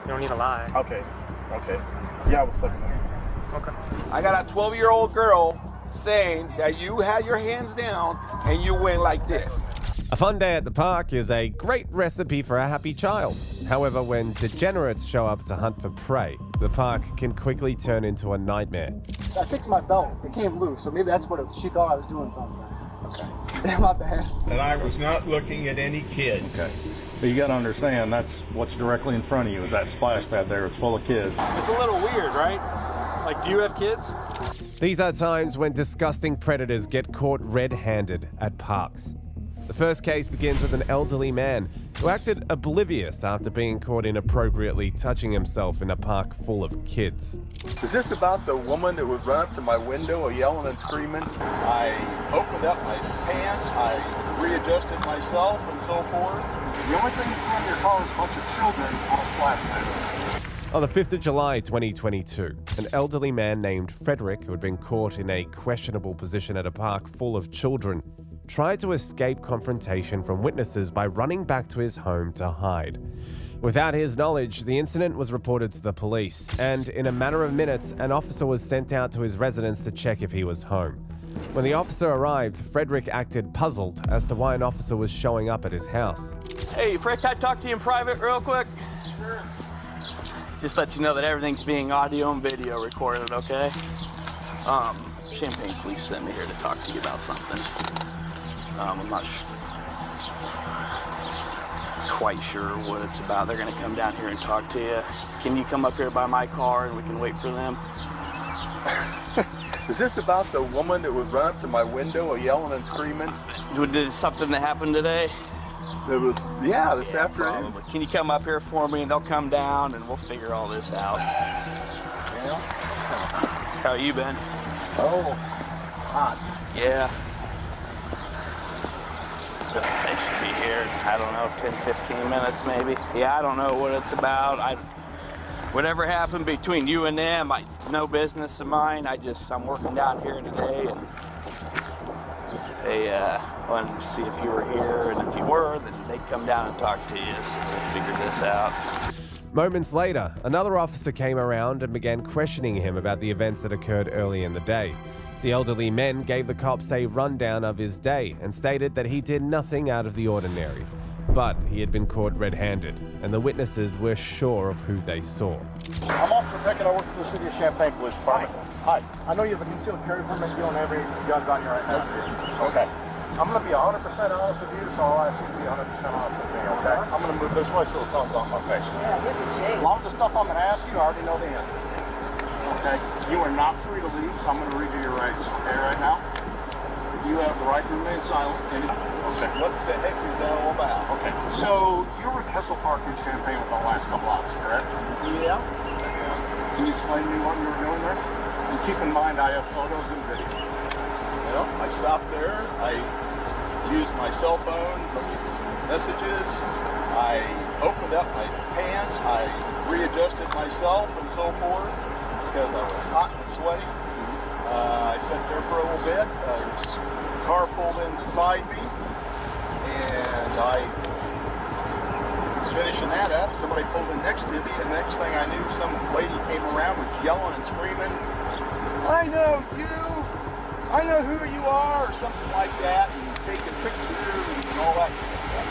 You don't need to lie. Okay. Yeah, I was looking at it. Okay. I got a 12-year-old girl saying that you had your hands down and you went like this. A fun day at the park is a great recipe for a happy child. However, when degenerates show up to hunt for prey, the park can quickly turn into a nightmare. I fixed my belt. It came loose, so maybe that's what she thought I was doing something. Okay. My bad. And I was not looking at any kids. Okay. But you got to understand, that's what's directly in front of you is that splash pad there. It's full of kids. It's a little weird, right? Like, do you have kids? These are times when disgusting predators get caught red-handed at parks. The first case begins with an elderly man who acted oblivious after being caught inappropriately touching himself in a park full of kids. Is this about the woman that would run up to my window yelling and screaming? I opened up my pants, I readjusted myself and so forth. The only thing in front of your car is a bunch of children on a splash pad. On the 5th of July 2022, an elderly man named Frederick, who had been caught in a questionable position at a park full of children, tried to escape confrontation from witnesses by running back to his home to hide. Without his knowledge, the incident was reported to the police, and in a matter of minutes, an officer was sent out to his residence to check if he was home. When the officer arrived, Frederick acted puzzled as to why an officer was showing up at his house. Hey, Fred, can I talk to you in private real quick? Sure. Just let you know that everything's being audio and video recorded, okay? Champagne Police sent me here to talk to you about something. I'm not quite sure what it's about. They're gonna come down here and talk to you. Can you come up here by my car and we can wait for them? Is this about the woman that would run up to my window yelling and screaming? Did it something that happened today? It was, this afternoon. Probably. Can you come up here for me and they'll come down and we'll figure all this out. Yeah. How you been? Oh, hot. Yeah. They should be here, I don't know, 10, 15 minutes maybe. Yeah, I don't know what it's about. Whatever happened between you and them, no business of mine. I'm working down here today and they wanted to see if you were here, and if you were, then they'd come down and talk to you, so we'll figure this out. Moments later, another officer came around and began questioning him about the events that occurred early in the day. The elderly man gave the cops a rundown of his day and stated that he did nothing out of the ordinary. But he had been caught red-handed, and the witnesses were sure of who they saw. I'm Officer Beckett. I work for the City of Champaign Police Department. Hi. I know you have a concealed carry permit. You don't have any guns on you right now. Okay. I'm going to be 100% honest with you, so I'll ask you to be 100% honest with me, okay? I'm going to move this way so the sun's on my face. Yeah, look at shade. A lot of the stuff I'm going to ask you, I already know the answers to. Okay? You are not free to leave, so I'm going to read you your rights, okay, right now? You have the right to remain silent. Okay. What the heck is that all about? Okay. So, you were at Kessel Park in Champaign with the last couple hours, correct? Yeah. Can you explain to me what you were doing there? And keep in mind, I have photos and video. Well, I stopped there. I used my cell phone, looked at some messages. I opened up my pants. I readjusted myself and so forth because I was hot and sweaty. I sat there for a little bit. A car pulled in beside me, and I was finishing that up. Somebody pulled in next to me, and the next thing I knew, some lady came around, was yelling and screaming, "I know you! I know who you are," or something like that, and taking pictures and all that kind of stuff.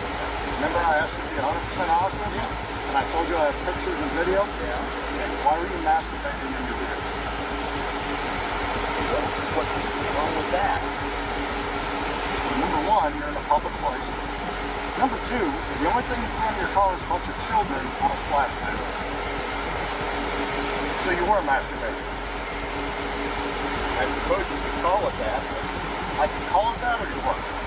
Remember I asked you to be 100% honest with you? And I told you I have pictures and video? Yeah. Okay. Why were you masturbating in your video? What's wrong with that? Number one, you're in a public place. Number two, the only thing in front of your car is a bunch of children on a splash pad. So you were masturbating. I suppose you could call it that. I can call it that, or you weren't?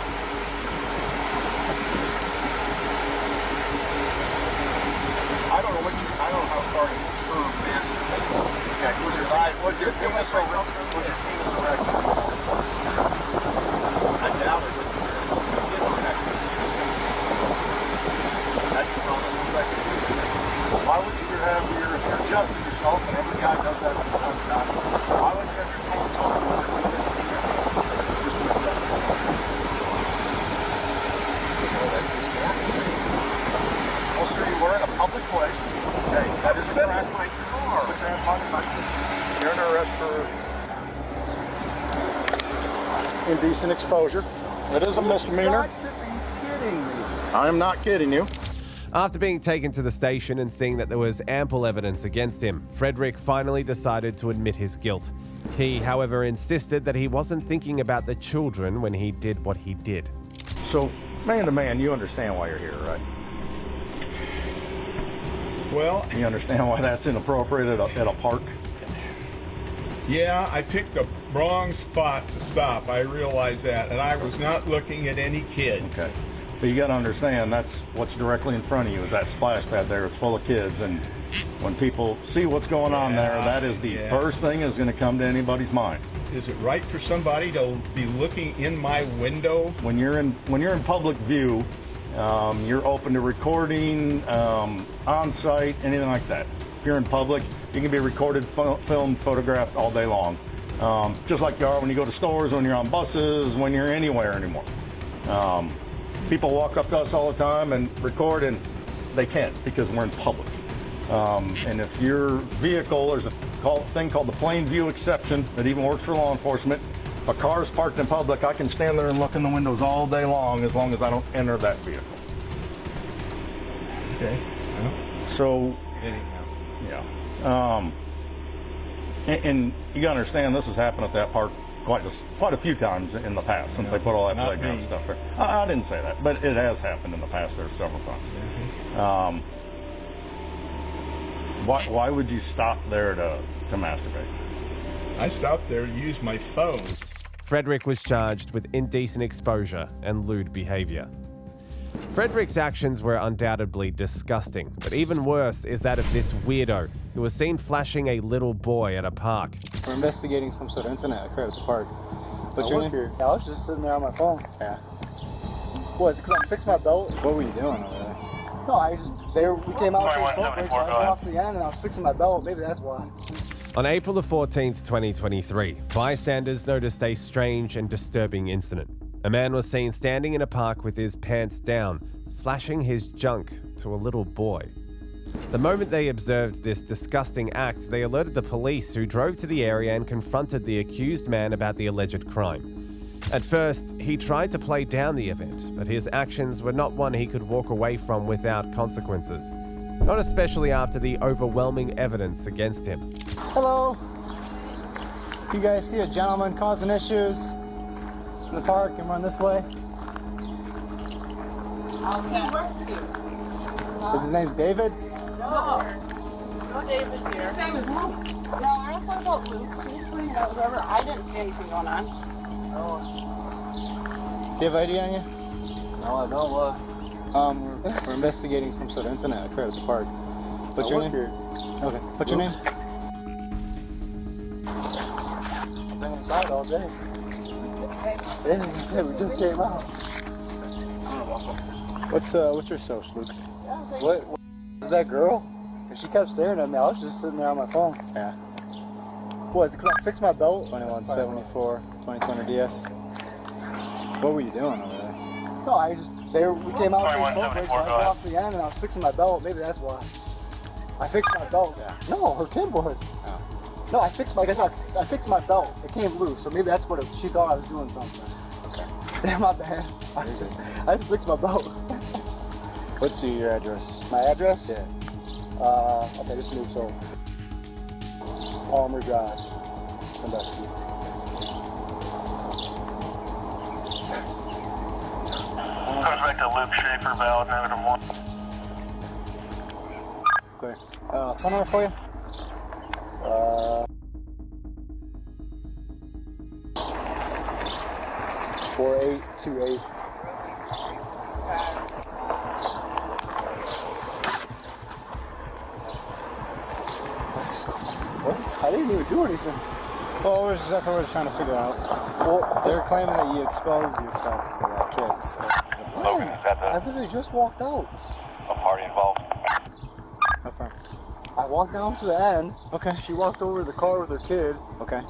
I don't know how far you term masturbate. Okay. Was your penis erect? I doubt it. So you didn't have to. That's as honest as I can be. Why would you have if you're adjusting yourself, and every guy does that from time to time, why would you have your pants on with your penis in your hand? Just to adjust yourself. Well, that's just normal. Well, sir, you were in a public place. Okay, that is sitting in my car. Put your hands behind your back. You're under arrest for indecent exposure. It is a misdemeanor. You've got to be kidding me. I am not kidding you. After being taken to the station and seeing that there was ample evidence against him, Frederick finally decided to admit his guilt. He, however, insisted that he wasn't thinking about the children when he did what he did. So, man to man, you understand why you're here, right? Well, You understand why that's inappropriate at a park? yeah, I picked the wrong spot to stop. I realize that, and I was not looking at any kids. Okay. But you got to understand that's what's directly in front of you is that splash pad there. It's full of kids, and when people see what's going on there, that is the first thing that's going to come to anybody's mind. Is it right for somebody to be looking in my window? When you're in public view, you're open to recording, on site, anything like that. If you're in public, you can be recorded, filmed, photographed all day long. Just like you are when you go to stores, when you're on buses, when you're anywhere anymore. People walk up to us all the time and record, and they can't because we're in public. And if your vehicle, there's a thing called the plain view exception that even works for law enforcement. If a car is parked in public, I can stand there and look in the windows all day long as I don't enter that vehicle. Okay. So, Anyhow. yeah. And you gotta understand this has happened at that park quite a few times in the past since they put all that playground stuff there. I didn't say that, but it has happened in the past there several times. Why would you stop there to masturbate? I stopped there to use my phone. Frederick was charged with indecent exposure and lewd behavior. Frederick's actions were undoubtedly disgusting, but even worse is that of this weirdo who was seen flashing a little boy at a park. We're investigating some sort of incident that occurred at the park. What's your name? Yeah, I was just sitting there on my phone. Yeah. What, is it because I fixed my belt? What were you doing over there? No, we came out to take smoke breaks, so I was going off to the end and I was fixing my belt. Maybe that's why. On April the 14th, 2023, bystanders noticed a strange and disturbing incident. A man was seen standing in a park with his pants down, flashing his junk to a little boy. The moment they observed this disgusting act, they alerted the police, who drove to the area and confronted the accused man about the alleged crime. At first, he tried to play down the event, but his actions were not one he could walk away from without consequences. Not especially after the overwhelming evidence against him. Hello. You guys see a gentleman causing issues in the park and run this way? Is his name David? No. No David here. His name is Luke. No, we're not talking about Luke. He's doing whatever. I didn't see anything going on. Do you have ID on you? No, I don't. We're investigating some sort of incident that occurred at the park. What's your name? Here. Okay. What's your name? I've been inside all day. Yeah, we just came out. What's your social, Luke? What is that girl? And she kept staring at me. I was just sitting there on my phone. Yeah. What, is it because I fixed my belt? 2174, 2020 DS. What were you doing over there? No, we came out to take smoke breaks, so I was going off the end and I was fixing my belt. Maybe that's why. I fixed my belt. Yeah. No, her kid was. Oh. No, I fixed my belt. It came loose, so maybe that's what she thought I was doing something. Okay. Yeah, my bad. I just fixed my belt. What's your address? My address? Yeah. Okay, just move so. Palmer Drive, Sandusky. Goes back to Luke Schaefer, valid number 1. Clear. Phone number for you? 4828. What? I didn't even do anything. Well, that's what we're trying to figure out. Well, they're claiming that you exposed yourself to that kid. So Logan, is that I literally just walked out. a party involved? My friend. I walked down to the end. Okay. She walked over to the car with her kid. Okay.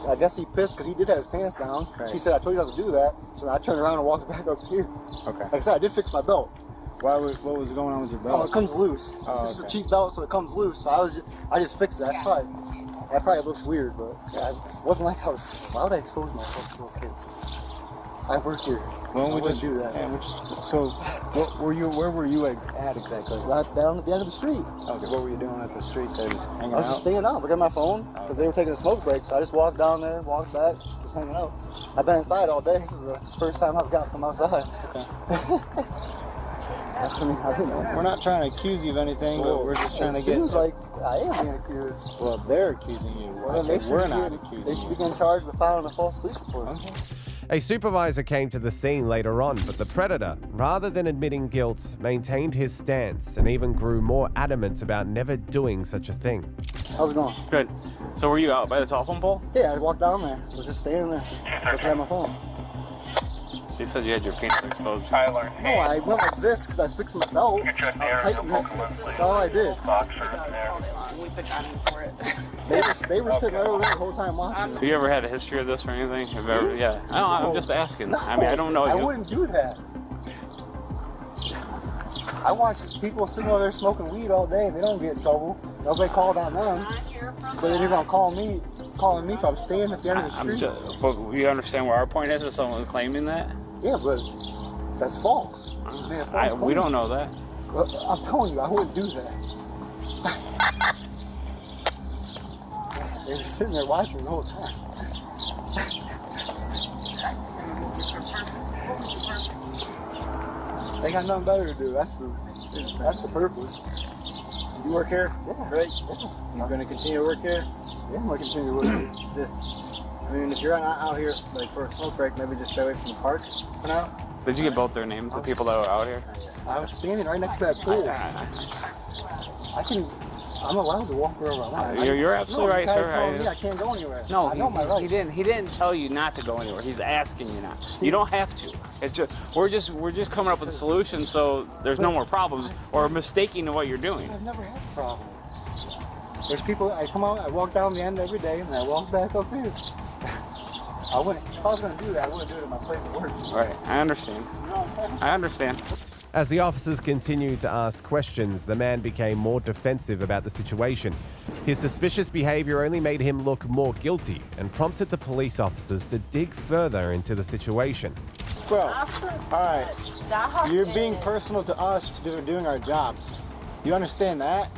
I guess he pissed because he did have his pants down. Right. She said, I told you not to do that. So I turned around and walked back up here. Okay. Like I said, I did fix my belt. What was going on with your belt? Oh, it comes loose. This is a cheap belt, so it comes loose. So I just fixed it. That probably looks weird, but yeah, it wasn't like I was. Why would I expose myself to little kids? I work here. Well, we just do that. Yeah, so, where were you at exactly? Right down at the end of the street. Okay, what were you doing at the street there? Just hanging out? I was just staying out, looking at my phone, because they were taking a smoke break, so I just walked down there, walked back, just hanging out. I've been inside all day. This is the first time I've got from outside. Okay. We're not trying to accuse you of anything, but we're just trying to get... It seems like I am being accused. Well, they're accusing you. Well, we're not accusing you. They should be getting charged with filing a false police report. Okay. A supervisor came to the scene later on, but the predator, rather than admitting guilt, maintained his stance and even grew more adamant about never doing such a thing. How's it going? Good. So were you out by the telephone pole? Yeah, I walked down there. I was just standing there, looking at my phone. So you said you had your penis exposed. No, I went like this because I was fixing my belt. I was tightening it. That's all I did. They were sitting right over there the whole time watching. Have you ever had a history of this or anything? Have you ever, yeah. I'm just asking. No, I mean, I don't know. I wouldn't do that. I watch people sitting over there smoking weed all day and they don't get in trouble. Nobody called on them. So then you're going to calling me if I'm staying at the end of the street. But we understand where our point is. Is someone claiming that? Yeah, but that's false. We don't know that. Well, I'm telling you, I wouldn't do that. They were sitting there watching the whole time. They got nothing better to do. That's the purpose. You work here? Yeah. Great. Yeah. You're going to continue to work here? Yeah, I'm going to continue to work here. I mean, if you're not out here like for a smoke break, maybe just stay away from the park for now. Did you get both their names, the people that were out here? I was standing right next to that pool. I'm allowed to walk wherever I want. You're absolutely right, sir. I can't go anywhere. No, I know my right. He didn't tell you not to go anywhere. He's asking you not. You don't have to. It's just we're just coming up with a solution so there's no more problems or mistaking what you're doing. I've never had a problem. There's people. I come out. I walk down the end every day, and I walk back up here. If I was going to do that, I wouldn't do it at my place of work. Right. I understand. You know what I'm saying? I understand. As the officers continued to ask questions, the man became more defensive about the situation. His suspicious behavior only made him look more guilty and prompted the police officers to dig further into the situation. Bro, alright, you're being personal to us doing our jobs. You understand that?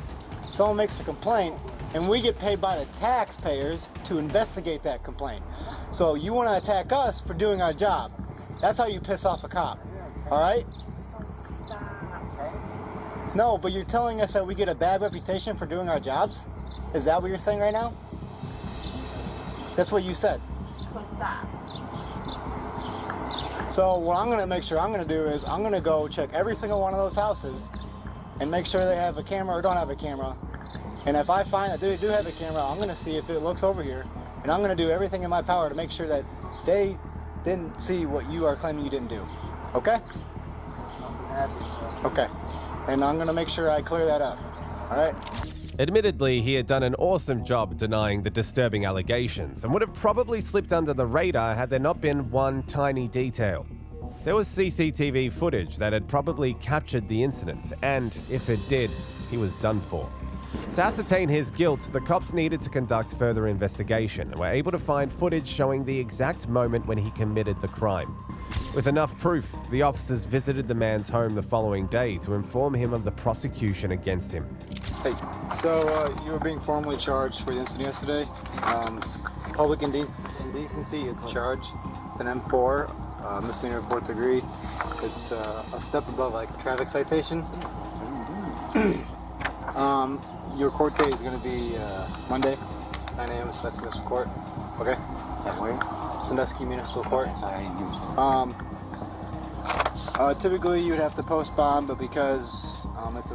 Someone makes a complaint, and we get paid by the taxpayers to investigate that complaint. So you want to attack us for doing our job. That's how you piss off a cop, alright? No, but you're telling us that we get a bad reputation for doing our jobs? Is that what you're saying right now? That's what you said. So stop. So what I'm going to make sure I'm going to do is I'm going to go check every single one of those houses and make sure they have a camera or don't have a camera. And if I find that they do have a camera, I'm going to see if it looks over here. And I'm going to do everything in my power to make sure that they didn't see what you are claiming you didn't do. Okay? Okay. And I'm going to make sure I clear that up. All right? Admittedly, he had done an awesome job denying the disturbing allegations and would have probably slipped under the radar had there not been one tiny detail. There was CCTV footage that had probably captured the incident, and if it did, he was done for. To ascertain his guilt, the cops needed to conduct further investigation and were able to find footage showing the exact moment when he committed the crime. With enough proof, the officers visited the man's home the following day to inform him of the prosecution against him. Hey, so you were being formally charged for the incident yesterday. Public indecency is a charge. It's an M4, misdemeanor 4th degree. It's a step above like a traffic citation. Your court date is going to be Monday, 9 a.m. Sandusky Municipal Court. Okay? That way. Sandusky Municipal Court. Typically, you would have to post bond, but because it's a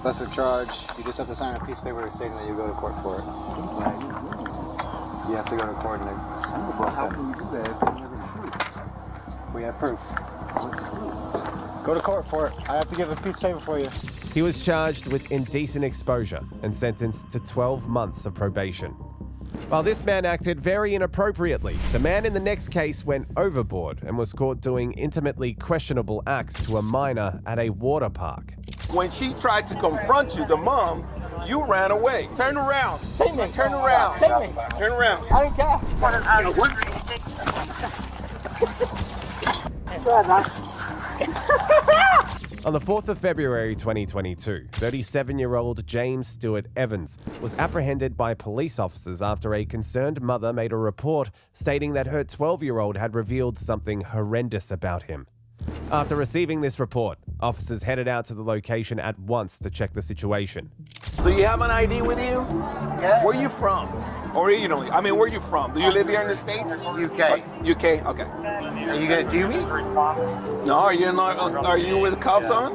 lesser charge, you just have to sign a piece of paper stating that you go to court for it. You have to go to court and how can you do that if you never proof? We have proof. Go to court for it. I have to give a piece of paper for you. He was charged with indecent exposure and sentenced to 12 months of probation. While this man acted very inappropriately, the man in the next case went overboard and was caught doing intimately questionable acts to a minor at a water park. When she tried to confront you, the mom, you ran away. Turn around. Take me. Turn around. Take me. Turn around. I don't care. On the 4th of February 2022, 37-year-old James Stewart Evans was apprehended by police officers after a concerned mother made a report stating that her 12-year-old had revealed something horrendous about him. After receiving this report, officers headed out to the location at once to check the situation. Do you have an ID with you? Yeah. Where are you from? Originally. I mean, where are you from? Do you live here in the States? UK. UK, okay. Are you gonna do me? No, are you with the cuffs on?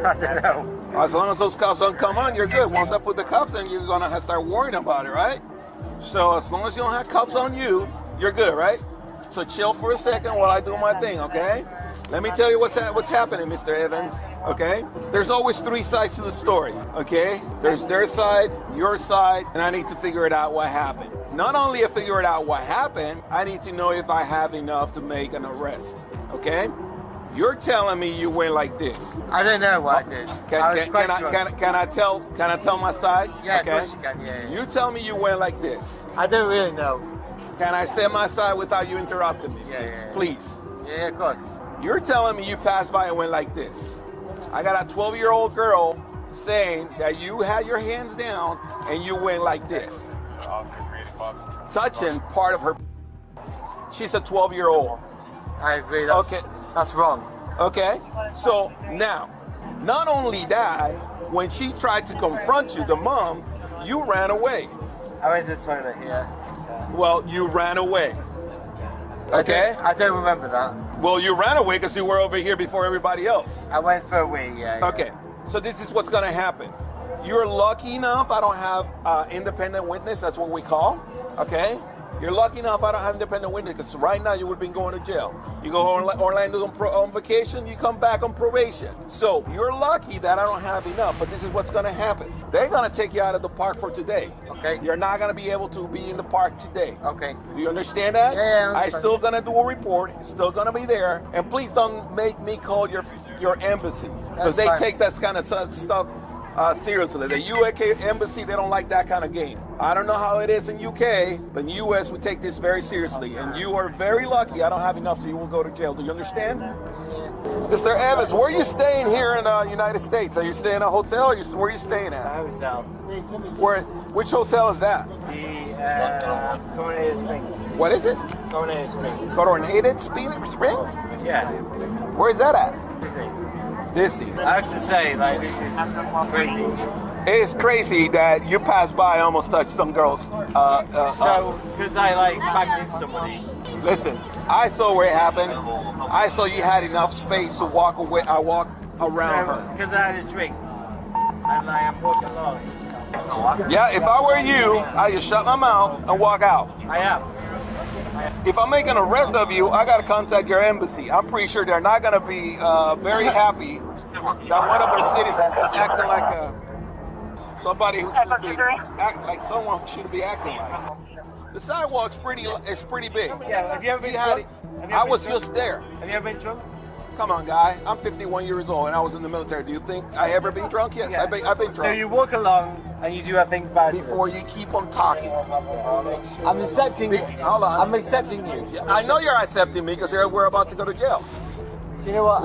I don't know. As long as those cuffs don't come on, you're good. Once I put the cuffs in, you're gonna have to start worrying about it, right? So as long as you don't have cuffs on you, you're good, right? So chill for a second while I do my thing, okay? Let me tell you what's happening, Mr. Evans, okay? There's always three sides to the story, okay? There's their side, your side, and I need to figure it out what happened. Not only to figure it out what happened, I need to know if I have enough to make an arrest, okay? You're telling me you went like this. I don't know what I did. Can I tell my side? Yeah, okay. of course you can, yeah. You tell me you went like this. I don't really know. Can I say my side without you interrupting me? Yeah. Please. Yeah, of course. You're telling me you passed by and went like this. I got a 12-year-old girl saying that you had your hands down and you went like this. Touching part of her. She's a 12-year-old. I agree. That's wrong. Okay. So now, not only that, when she tried to confront you, the mom, you ran away. I went to the toilet here. Well, you ran away. Okay? I don't remember that. Well, you ran away because you were over here before everybody else. I went for a wee, yeah. Okay, so this is what's gonna happen. You're lucky enough I don't have independent witness, that's what we call, okay? You're lucky enough I don't have independent witness because right now you would have been going to jail. You go to Orlando on vacation, you come back on probation. So you're lucky that I don't have enough, but this is what's gonna happen. They're gonna take you out of the park for today. Okay. You're not gonna be able to be in the park today. Okay. Do you understand that? Yeah. I'm still gonna do a report. It's still gonna be there. And please don't make me call your embassy because they take that kind of stuff seriously. The UK embassy, they don't like that kind of game. I don't know how it is in UK, but in US we take this very seriously. And you are very lucky. I don't have enough, so you will go to jail. Do you understand? Mr. Evans, where are you staying here in the United States? Are you staying in a hotel or where are you staying at? A hotel. Which hotel is that? The Coronado Springs. What is it? Coronado Springs. Coronado Springs? Yeah. Where's that at? Disney. Disney. I have to say, like, this is crazy. It's crazy that you passed by and almost touched some girls. So, because I, like, backed into somebody. Listen, I saw where it happened. I saw you had enough space to walk away. I walked around her. Because I had a drink. And, like, I'm walking along. Yeah, if I were you, I'd just shut my mouth and walk out. I am. If I make an arrest of you, I got to contact your embassy. I'm pretty sure they're not going to be very happy that one of their citizens is acting like somebody who should be like someone who should be acting like. The sidewalk's pretty big. Yeah, have you ever been drunk? I was just there. Have you ever been drunk? Come on, guy. I'm 51 years old and I was in the military. Do you think I ever been drunk? Yes, I've been drunk. So you walk along and you do have things bad. Before you keep on talking. I'm accepting you. Hold on. I'm accepting you. I know you're accepting me because we're about to go to jail. Do you know what?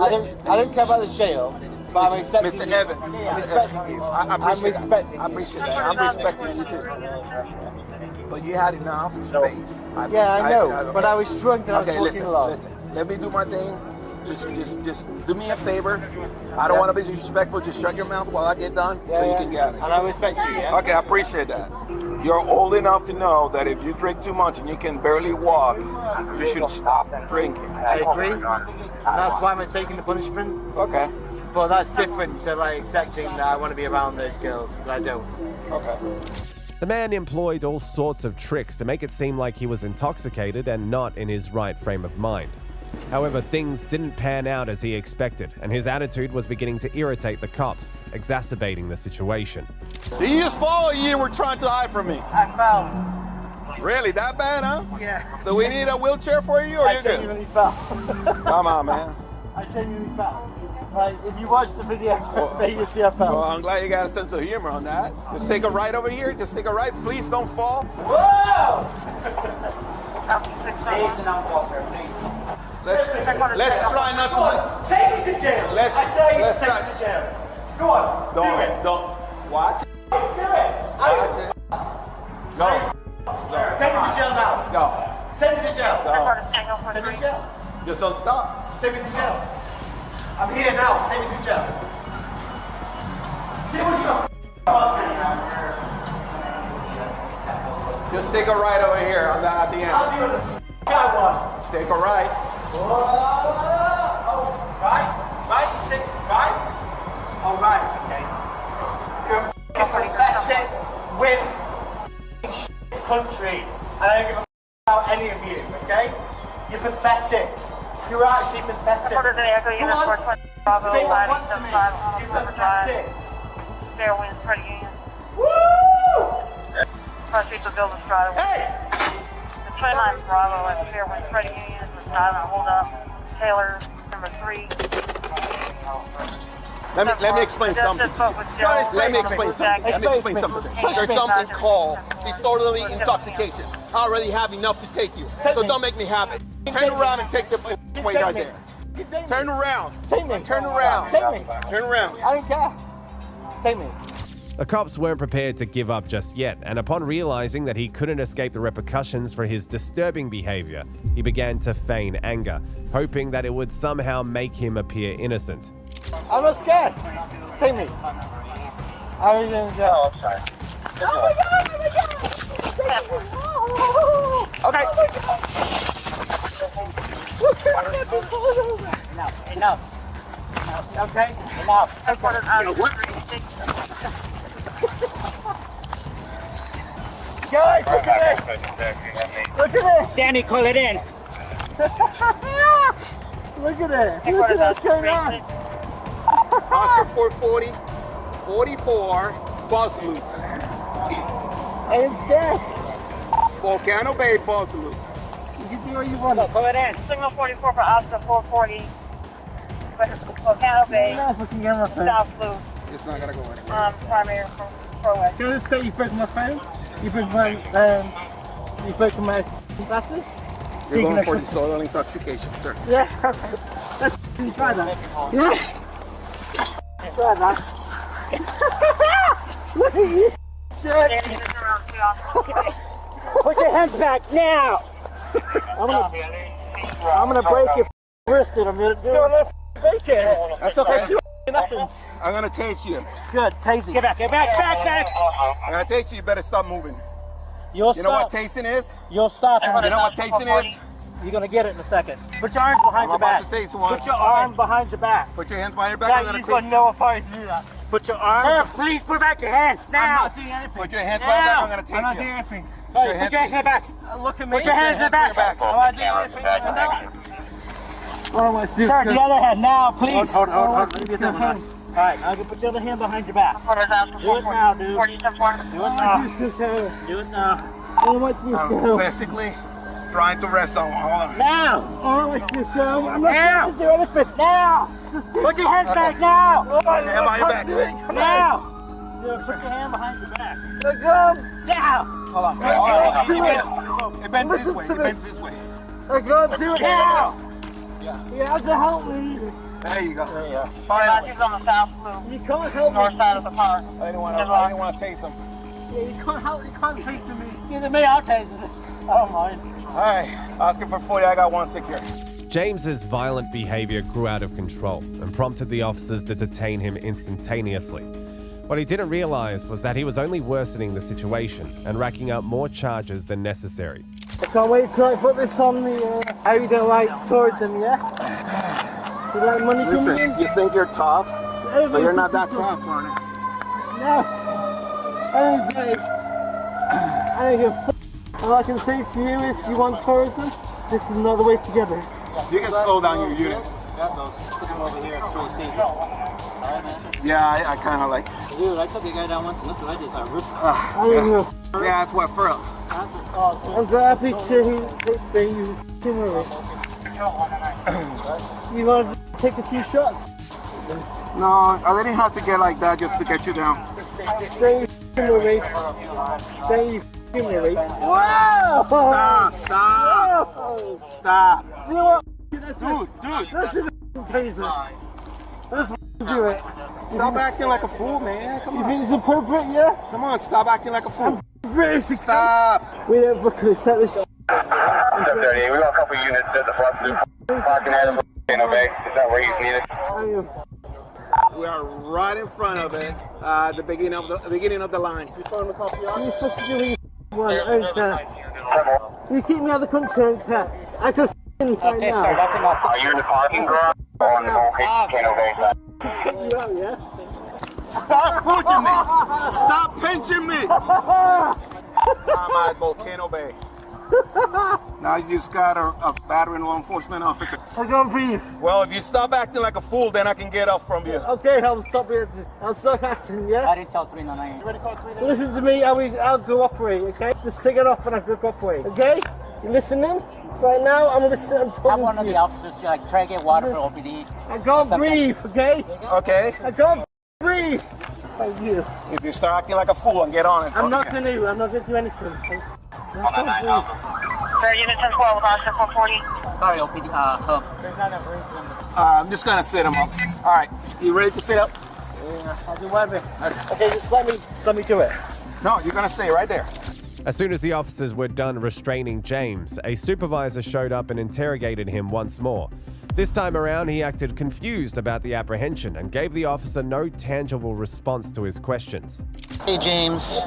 I don't care about the jail, but I'm accepting Mr. you. Evans. I'm respecting you. I'm respecting you. I appreciate that. I'm respecting you too. But you had enough space. I know. But I was drunk and I was walking along. Listen. Let me do my thing. Just do me a favor. I don't want to be disrespectful. Just shut your mouth while I get done so you can get it. And I respect you, yeah? Okay, I appreciate that. You're old enough to know that if you drink too much and you can barely walk, you should stop drinking. I agree. And that's why I'm taking the punishment. Okay. But that's different to like accepting that I want to be around those girls, but I don't. Okay. The man employed all sorts of tricks to make it seem like he was intoxicated and not in his right frame of mind. However, things didn't pan out as he expected, and his attitude was beginning to irritate the cops, exacerbating the situation. Did you just fall or you were trying to hide from me? I fell. Really, that bad, huh? Yeah. Do we need a wheelchair for you, or I you good? genuinely fell. Come on, man. I genuinely fell. Like, if you watch the video, then you see I fell. Well, I'm glad you got a sense of humor on that. Just take a right over here. Just take a right. Please don't fall. Whoa! Let's try not to. Take me to jail. I tell you to take me to jail. Go on. Do it. Don't. Watch. Do it. Watch it. Go. Take me to jail now. Go. Take me to jail. Go. Take me to jail. Just don't stop. Take me to jail. I'm here now. Take me to jail. See what you're Just take a right over here on the, at the end. I'll do it. Got one. Take a right. Right? Right? You say right? Oh, right. Okay. You're a pathetic wimp this country. And I don't give a about any of you, okay? You're pathetic. You're actually pathetic. Go on. Say what you want to me. You're pathetic. Fair Winds Credit Union. Woo! Streets of Bill Estrada. Hey! The 29 Bravo at Fair Winds Credit Union is silent hold up. Taylor, number 3. Let me explain something. Let me explain something. There's something called disorderly intoxication. I already have enough to take you, so don't make me have it. Turn around and take the way right there. Turn around. Take me. Turn around. Take me. Turn around. I don't care. Take me. The cops weren't prepared to give up just yet, and upon realizing that he couldn't escape the repercussions for his disturbing behavior, he began to feign anger, hoping that it would somehow make him appear innocent. I'm not scared. Take me. I was in jail. Oh my god! Oh my god! Okay. Enough. Okay? Enough. Guys, look at this! Look at this! Danny, call it in. Look at it! Look at what's going on! Oscar 440, 44, bus loop. I ain't scared. Volcano Bay bus loop. You can do what you want. Call it in. Signal 44 for Oscar 440. Volcano Bay, South Loop. It's not gonna go anywhere. Primary Pro-West. Can I just say you broke my phone? You broke my glasses? You're going for disorderly intoxication, sir. Yeah, let's try that. Yeah. Try that. Look at you. Put your hands back now. I'm gonna break your wrist and I'm gonna do it. Break it. That's okay. Nothing. I'm gonna taste you. Good, tasty. Get back. I'm gonna taste you. You better stop moving. You'll You know what tasting is? You'll stop. You know what tasting is? You're gonna get it in a second. Put your arms behind I'm your about back. to taste one. Put your arm behind your back. Put your hands behind your back. Yeah, I'm gonna you've taste got no authority to do that. Put your arm. Sir, please put back your hands I'm now. not doing anything. Put your hands behind your back. I'm gonna taste I'm not you. doing anything. Put your Put hands your hands in the back. Look at me. Put your hands in the back. I'm not doing anything. Oh, my suit. Sir, the other hand now, please. Hold on. All right, I'm gonna put the other hand behind your back. Do it now, dude. Do it now. Do it now. I'm basically trying to rest on. Hold on. Now. I'm not trying to do anything. Now. Put your hands back now. Hand behind your back. Now. Put your hand behind your back. Now. Hold on. It bends this way. It bends this way. I can't do it now. You have to help me. There you go. Finally. On the South Loop. You can't help North me. side of the park. I didn't want to taste them. Yeah, you can't help. You can't speak to me. Give it me. I'll taste it. I don't mind. All right. Oscar for 40. I got one secure. James's violent behavior grew out of control and prompted the officers to detain him instantaneously. What he didn't realize was that he was only worsening the situation and racking up more charges than necessary. I can't wait till I put this on the. How you don't like tourism, yeah? You like money coming in? You think you're tough, but you're not that tough, partner. No. I don't give a f***. All I can say to you is, you want tourism? This is another way to get it. You can slow down your units. Got those. Put them over here for the safety. Alright, man. Yeah, I kind of like. Dude, I took the guy down once and that's what I did. I ripped. I didn't give a f***. Yeah, that's what for. Oh, I'm very happy to bring you with me. You want to take a few shots? No, I didn't have to get like that just to get you down. Bring you with me. Bring you with me. Wow! Stop! Stop! You know what? Dude! Let's do the taser. Let's do it. Stop acting like a fool, man. Come You on. think it's appropriate, yeah? Come on, stop acting like a fool. British. Stop! We don't book it, set this. 738, we got a couple units at the front parking area of Volcano Bay. Is that where he's needed? We are right in front of it, the beginning of the line. You found the copy of You're supposed to do what you want, You keep me out of the country, I don't care. I can right okay, now. sir, that's enough. Are you in the parking garage or on the Volcano Bay side? Take you out, yeah? Stop punching me! Stop pinching me! I'm at Volcano Bay. Now you just got a battering law enforcement officer. I can't breathe. Well, if you stop acting like a fool, then I can get off from you. Okay, I'll stop acting, yeah? I didn't tell 399. You ready to call 399? Listen to me, I'll cooperate, okay? Just take it off and I'll cooperate, okay? You listening? Right now, I'm listening, I'm talking Have one to of you. the officers try to get water for OPD. I can't breathe, okay? Okay. I can't breathe. Thank you. If you start acting like a fool and get on it. I'm not going to do anything. Sir, Unit 1012 with Oscar 440. Sorry, OPD hub. There's not enough room for them. I'm just going to sit him up. All right. You ready to sit up? Yeah, I'll do whatever. Okay, just let me do it. No, you're going to stay right there. As soon as the officers were done restraining James, a supervisor showed up and interrogated him once more. This time around, he acted confused about the apprehension and gave the officer no tangible response to his questions. Hey James,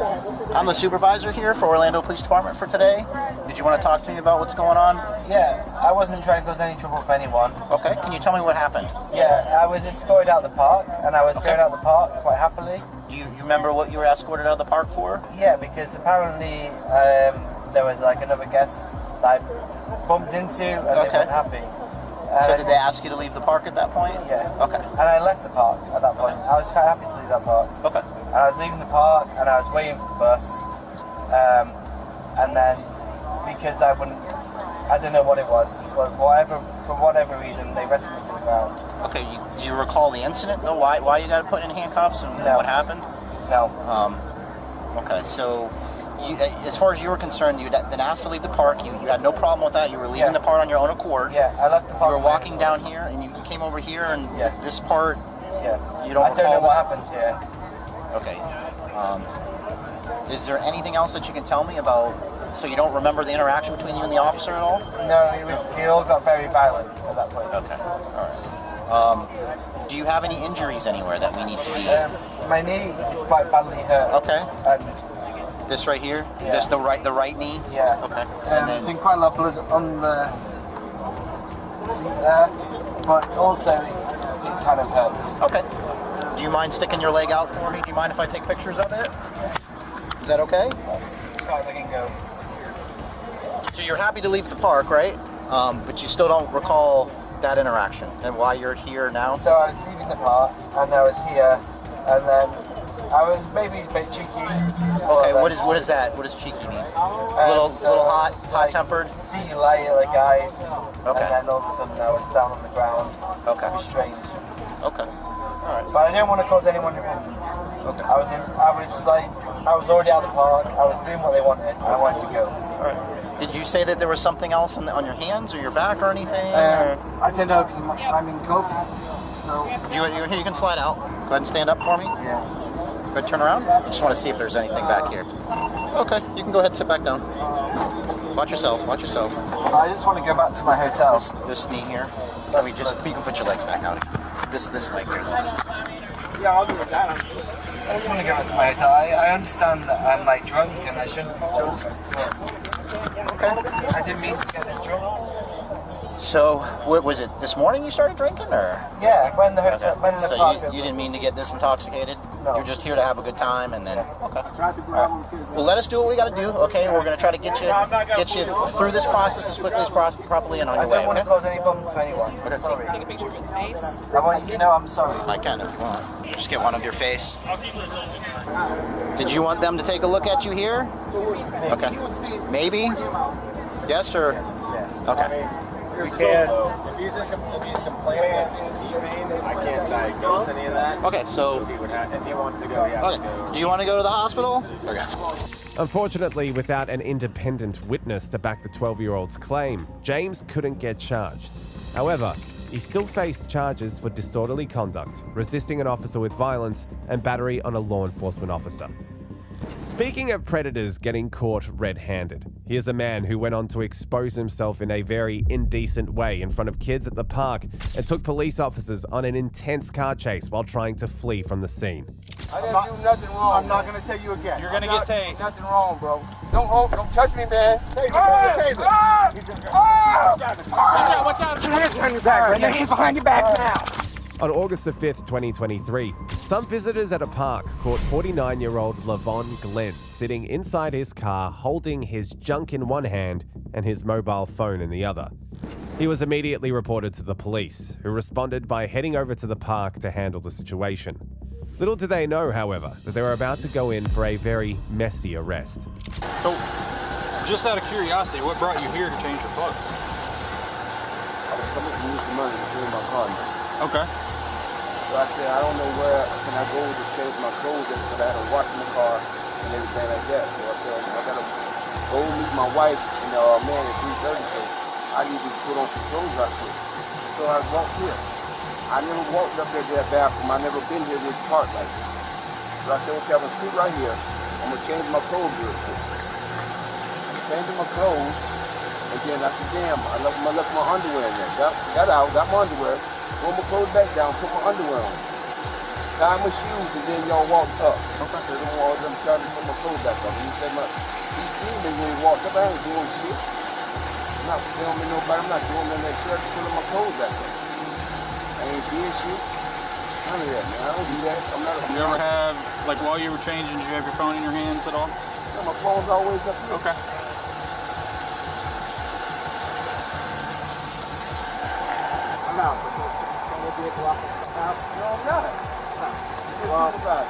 I'm the supervisor here for Orlando Police Department for today. Did you want to talk to me about what's going on? Yeah, I wasn't trying to cause any trouble for anyone. Okay, can you tell me what happened? Yeah, I was escorted out of the park, and I was going out of the park quite happily. Do you remember what you were escorted out of the park for? Yeah, because apparently there was like another guest that I bumped into, and they weren't happy. So did they ask you to leave the park at that point? Yeah. Okay. And I left the park at that point. I was quite happy to leave that park. Okay. And I was leaving the park, and I was waiting for the bus. And then, because I don't know what it was, but for whatever reason, they arrested me to the ground. Okay, do you recall the incident though? Why you got put in handcuffs and what happened? No. Okay, so as far as you were concerned, you'd been asked to leave the park. You had no problem with that. You were leaving the park on your own accord. Yeah, I left the park. You were walking down here, and you came over here, and this part. Yeah. You don't. I don't know what happened here. Okay. Is there anything else that you can tell me about? So you don't remember the interaction between you and the officer at all? No, it all got very violent at that point. Okay. All right. Do you have any injuries anywhere that we need to be? My knee is quite badly hurt. Okay. And this right here? Yeah. This the right knee? Yeah. Okay. There's been quite a lot of blood on the seat there, but also it kind of hurts. Okay. Do you mind sticking your leg out for me? Do you mind if I take pictures of it? Is that okay? Yes, as far as I can go. So you're happy to leave the park, right? But you still don't recall that interaction and why you're here now? So I was leaving the park, and I was here, and then I was maybe a bit cheeky. Okay, what is that? What does cheeky mean? Little hot-tempered? See you later, guys. Okay. And then all of a sudden I was down on the ground, restrained. Okay. All right. But I didn't want to cause anyone problems. Okay. I was already out of the park. I was doing what they wanted, and I wanted to go. All right. Did you say that there was something else on your hands or your back or anything? I don't know because I'm in cuffs. So here, you can slide out. Go ahead and stand up for me. Yeah. Go ahead, turn around. I just want to see if there's anything back here. Okay, you can go ahead and sit back down. Watch yourself. Watch yourself. I just want to go back to my hotel. This knee here. You can put your legs back out. This leg here. Yeah, I'll do it down. I just want to go back to my hotel. I understand that I'm like drunk and I shouldn't be drunk. Okay. I didn't mean to get this drunk. So, what was it? This morning you started drinking, or? Yeah, when the hotel, when the park. So you didn't mean to get this intoxicated? No. You're just here to have a good time, and then okay. Well, let us do what we got to do. Okay, we're gonna try to get you through this process as quickly as properly and on your way. I don't want to cause any problems for anyone. I'm sorry. Take a picture of his face. I want you to know I'm sorry. I can if you want. Just get one of your face. Did you want them to take a look at you here? Okay. Maybe? Yes or? Okay. We can't. If he's complaining of pain, I can't diagnose any of that. Okay, so If he wants to go, he has to go. do you want to go to the hospital? Okay. Unfortunately, without an independent witness to back the 12-year-old's claim, James couldn't get charged. However, he still faced charges for disorderly conduct, resisting an officer with violence, and battery on a law enforcement officer. Speaking of predators getting caught red-handed, here's a man who went on to expose himself in a very indecent way in front of kids at the park and took police officers on an intense car chase while trying to flee from the scene. I didn't do nothing wrong. I'm not going to tell you again. You're gonna get tased. Nothing wrong, bro. Don't touch me, man. Taser. Watch out! Put your hands behind your back. Put your hands behind your back now. On August the 5th, 2023, some visitors at a park caught 49-year-old Lavon Glenn sitting inside his car holding his junk in one hand and his mobile phone in the other. He was immediately reported to the police, who responded by heading over to the park to handle the situation. Little did they know, however, that they were about to go in for a very messy arrest. So, just out of curiosity, what brought you here to change your clothes? I was coming to use the money to clean my car. Okay. So I said, I don't know where can I go to change my clothes because I had to wash my car and everything like that. So I said, I gotta go meet my wife and man at 3:30. So I need to put on some clothes right quick. So I walked here. I never walked up there to that bathroom. I never been here this park like this. So I said, okay, I'm gonna sit right here. I'm gonna change my clothes real quick. I'm changing my clothes, and then I said, damn, I left my underwear in there. Got out, got my underwear. Throw my clothes back down, put my underwear on. Tie my shoes, and then y'all walked up. Okay. So them all them trying to put my clothes back up. He said, he seen me when he walked up. I ain't doing shit. I'm not filming nobody. I'm not doing nothing that shit. I'm putting my clothes back up. I ain't doing shit. None of that, man. I don't do that. I'm not. You ever have, like, while you were changing, did you have your phone in your hands at all? No, my phone's always up here. Okay. I'm out. No, I'm not.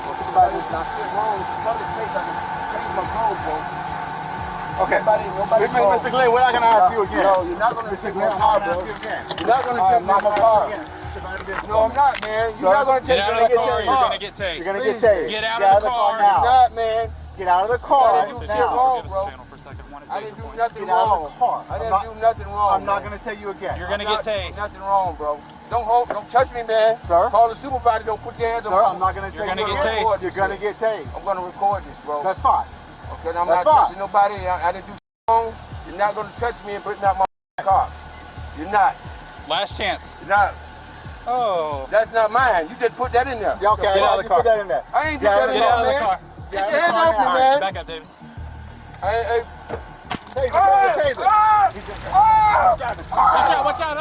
Well, somebody is not sitting wrong. It's a public place. I can change my clothes, bro. Okay. Nobody Mr. Glenn, we're not going to ask you again. No, you're not going to take my car, bro. You're not going to take my car. No, I'm not, man. You're not going to take my car. You're going to get tased. You're going to get tased. Get out of the car now. You're not, man. Get out of the car. I didn't do shit wrong, bro. I didn't do nothing wrong. I didn't do nothing wrong. I'm not going to tell you again. You're going to get tased. Nothing wrong, bro. Don't touch me, man. Sir? Call the supervisor. Don't put your hands on me. Sir, I'm not going to tell you. You're going to get tased. You're going to get tased. I'm going to record this, bro. That's fine. Okay, I'm not touching nobody. I didn't do wrong. You're not going to touch me and putting out my car. You're not. Last chance. You're not. Oh. That's not mine. You just put that in there. Yeah, okay, get out of the car. Put that in there. I ain't do that in Get out of the there, car. man. Get your hands off me, man. Back up, Davis. Taser. Watch out,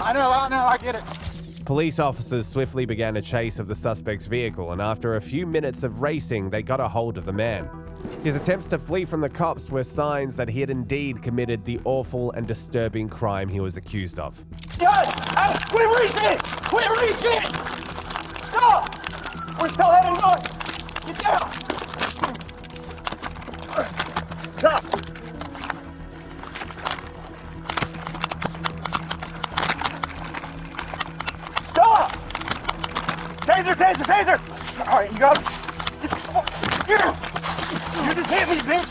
I know, I get it. Police officers swiftly began a chase of the suspect's vehicle, and after a few minutes of racing, they got a hold of the man. His attempts to flee from the cops were signs that he had indeed committed the awful and disturbing crime he was accused of. Quit reaching! Quit reaching! Stop! We're still heading north! Get down! Stop! Stop! Taser! All right, you got it. Here! You just hit me, bitch!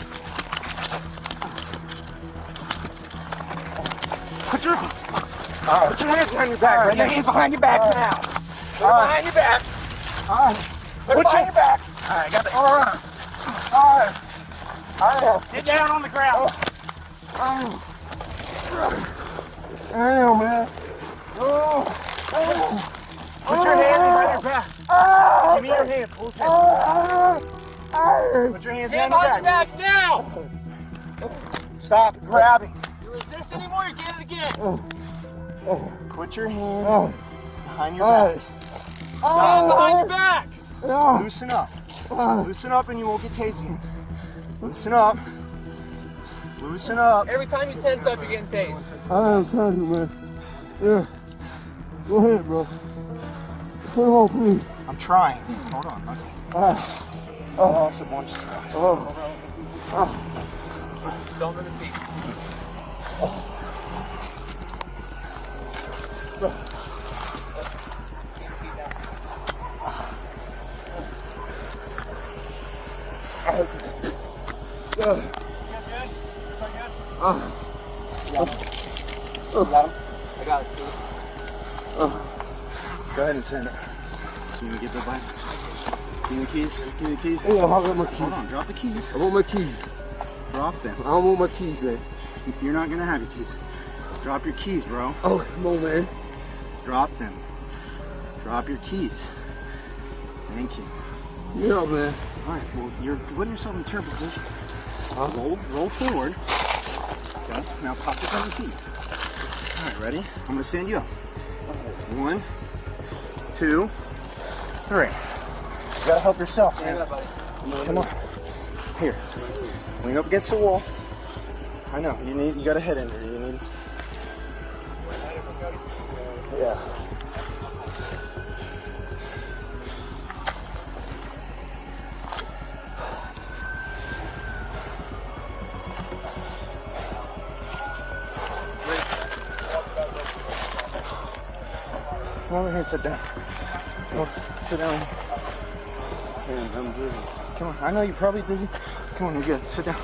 Put your hands behind your back. Put your hands behind your back now. Put it behind your back. Put it behind your back. All right, got it. All right. Get down on the ground. Damn, man. Put your hands behind your back. Give me your hands. Put your hands behind your back now. Stop grabbing. You resist anymore, you get it again. Put your hand behind your back. Hands behind your back. Loosen up. Loosen up and you won't get tased. Loosen up. Loosen up. Every time you tense up, you're getting tased. I am trying to, man. Yeah. Go ahead, bro. Put him on, please. I'm trying. Hold on. Okay. Oh, it's a bunch of stuff. Don't let it be. Got him? I got it, too. Go ahead and send it. So you can get the blankets. Give me the keys. Give me the keys. Yeah, I got my keys. Hold on, drop the keys. I want my keys. Drop them. I don't want my keys, man. You're not gonna have your keys. Drop your keys, bro. Oh, come on, man. Drop them. Drop your keys. Thank you. Yeah, man. Alright, well, you're putting yourself in terrible position. Roll forward. Okay, now pop this on your feet. Alright, ready? I'm gonna stand you up. 1, 2, 3. You gotta help yourself, man. Come on. Here. Lean up against the wall. I know, you got a head injury. You need. Yeah. Come over here and sit down. Come on, sit down. Man, I'm dizzy. Come on, I know you're probably dizzy. Come on, you're good. Sit down.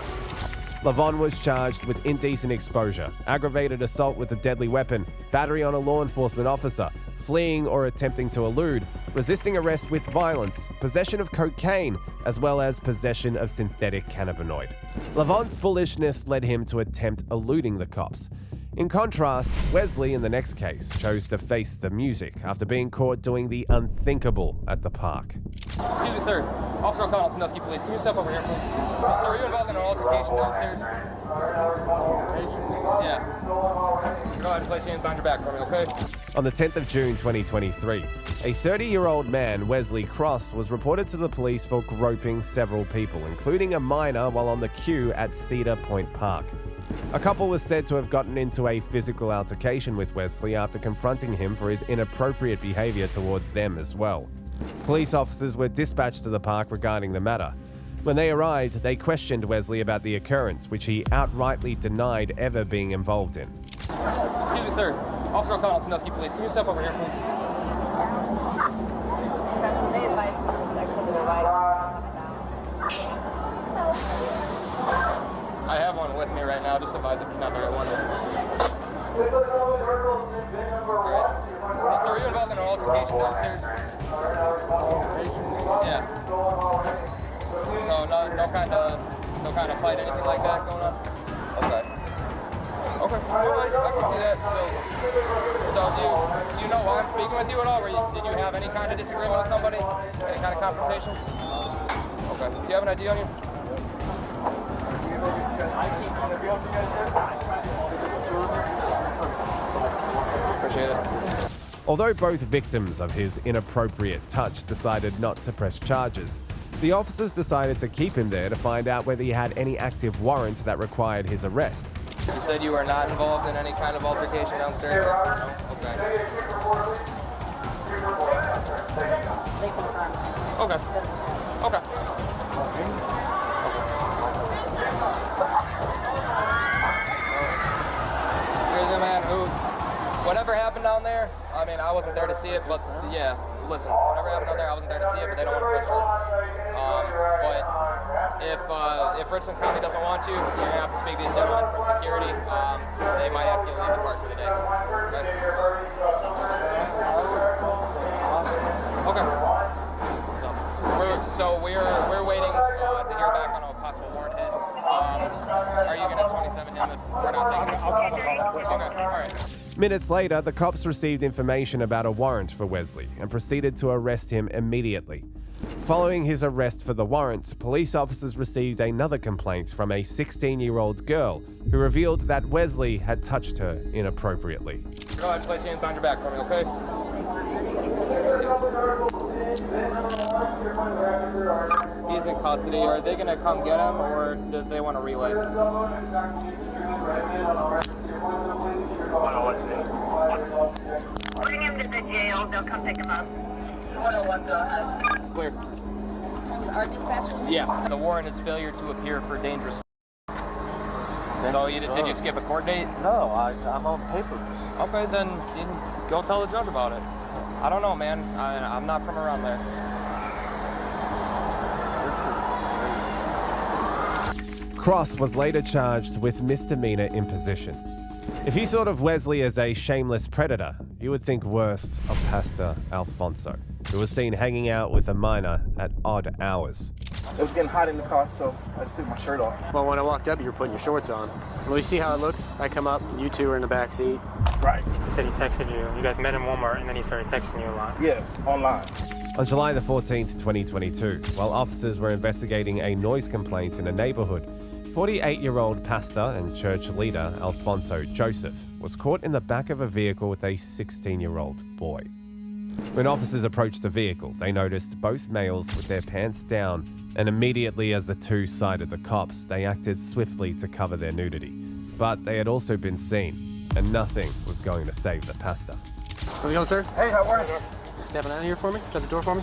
Lavon was charged with indecent exposure, aggravated assault with a deadly weapon, battery on a law enforcement officer, fleeing or attempting to elude, resisting arrest with violence, possession of cocaine, as well as possession of synthetic cannabinoid. Lavon's foolishness led him to attempt eluding the cops. In contrast, Wesley in the next case chose to face the music after being caught doing the unthinkable at the park. Excuse me, sir. Officer O'Connell, Sandusky Police. Can you step over here, please? Sir, are you involved in an altercation downstairs? Yeah. Go ahead and place your hands behind your back for me, okay? On the 10th of June 2023, a 30-year-old man, Wesley Cross, was reported to the police for groping several people, including a minor, while on the queue at Cedar Point Park. A couple was said to have gotten into a physical altercation with Wesley after confronting him for his inappropriate behavior towards them as well. Police officers were dispatched to the park regarding the matter. When they arrived, they questioned Wesley about the occurrence, which he outrightly denied ever being involved in. Excuse me, sir. Officer O'Connell, Sandusky Police. Can you step over here, please? I have one with me right now. Just advise if it's not the right one. Alright. Sir, are you involved in an altercation downstairs? Yeah. So no kind of fight, anything like that going on? Okay. Okay. Alright, I can see that. So do you know why I'm speaking with you at all? Did you have any kind of disagreement with somebody? Any kind of confrontation? Okay. Do you have an ID on you? Appreciate it. Although both victims of his inappropriate touch decided not to press charges, the officers decided to keep him there to find out whether he had any active warrant that required his arrest. You said you were not involved in any kind of altercation downstairs? No? Okay. Okay. Okay. Here's a man who, whatever happened down there, I mean, I wasn't there to see it, but yeah, listen, whatever happened down there, I wasn't there to see it, but they don't want to press charges. But if Richland County doesn't want you, you're going to have to speak to these gentlemen from security. They might ask you to leave the park for the day. Okay. So we're waiting to hear back on a possible warrant hit. Are you going to 27 him if we're not taking it? Okay, all right. Minutes later, the cops received information about a warrant for Wesley and proceeded to arrest him immediately. Following his arrest for the warrant, police officers received another complaint from a 16-year-old girl who revealed that Wesley had touched her inappropriately. Go ahead and place your hands behind your back for me, okay? He's in custody. Are they gonna come get him, or do they want to relay? Bring him to the jail. They'll come pick him up. Clear. Our dispatcher? Yeah. The warrant is failure to appear for dangerous. So did you skip a court date? No, I'm on papers. Okay, then you can go tell the judge about it. I don't know, man. I'm not from around there. Cross was later charged with misdemeanor imposition. If you thought of Wesley as a shameless predator, you would think worse of Pastor Alfonso, who was seen hanging out with a minor at odd hours. It was getting hot in the car, so I just took my shirt off. Well, when I walked up, you were putting your shorts on. Well, you see how it looks? I come up, you two are in the back seat. Right. He said he texted you. You guys met in Walmart, and then he started texting you a lot. Yes, online. On July the 14th, 2022, while officers were investigating a noise complaint in a neighborhood, 48-year-old pastor and church leader Alfonso Joseph was caught in the back of a vehicle with a 16-year-old boy. When officers approached the vehicle, they noticed both males with their pants down, and immediately as the two sighted the cops, they acted swiftly to cover their nudity. But they had also been seen, and nothing was going to save the pastor. How's it going, sir? Hey, how are you? Stepping out of here for me? Shut the door for me?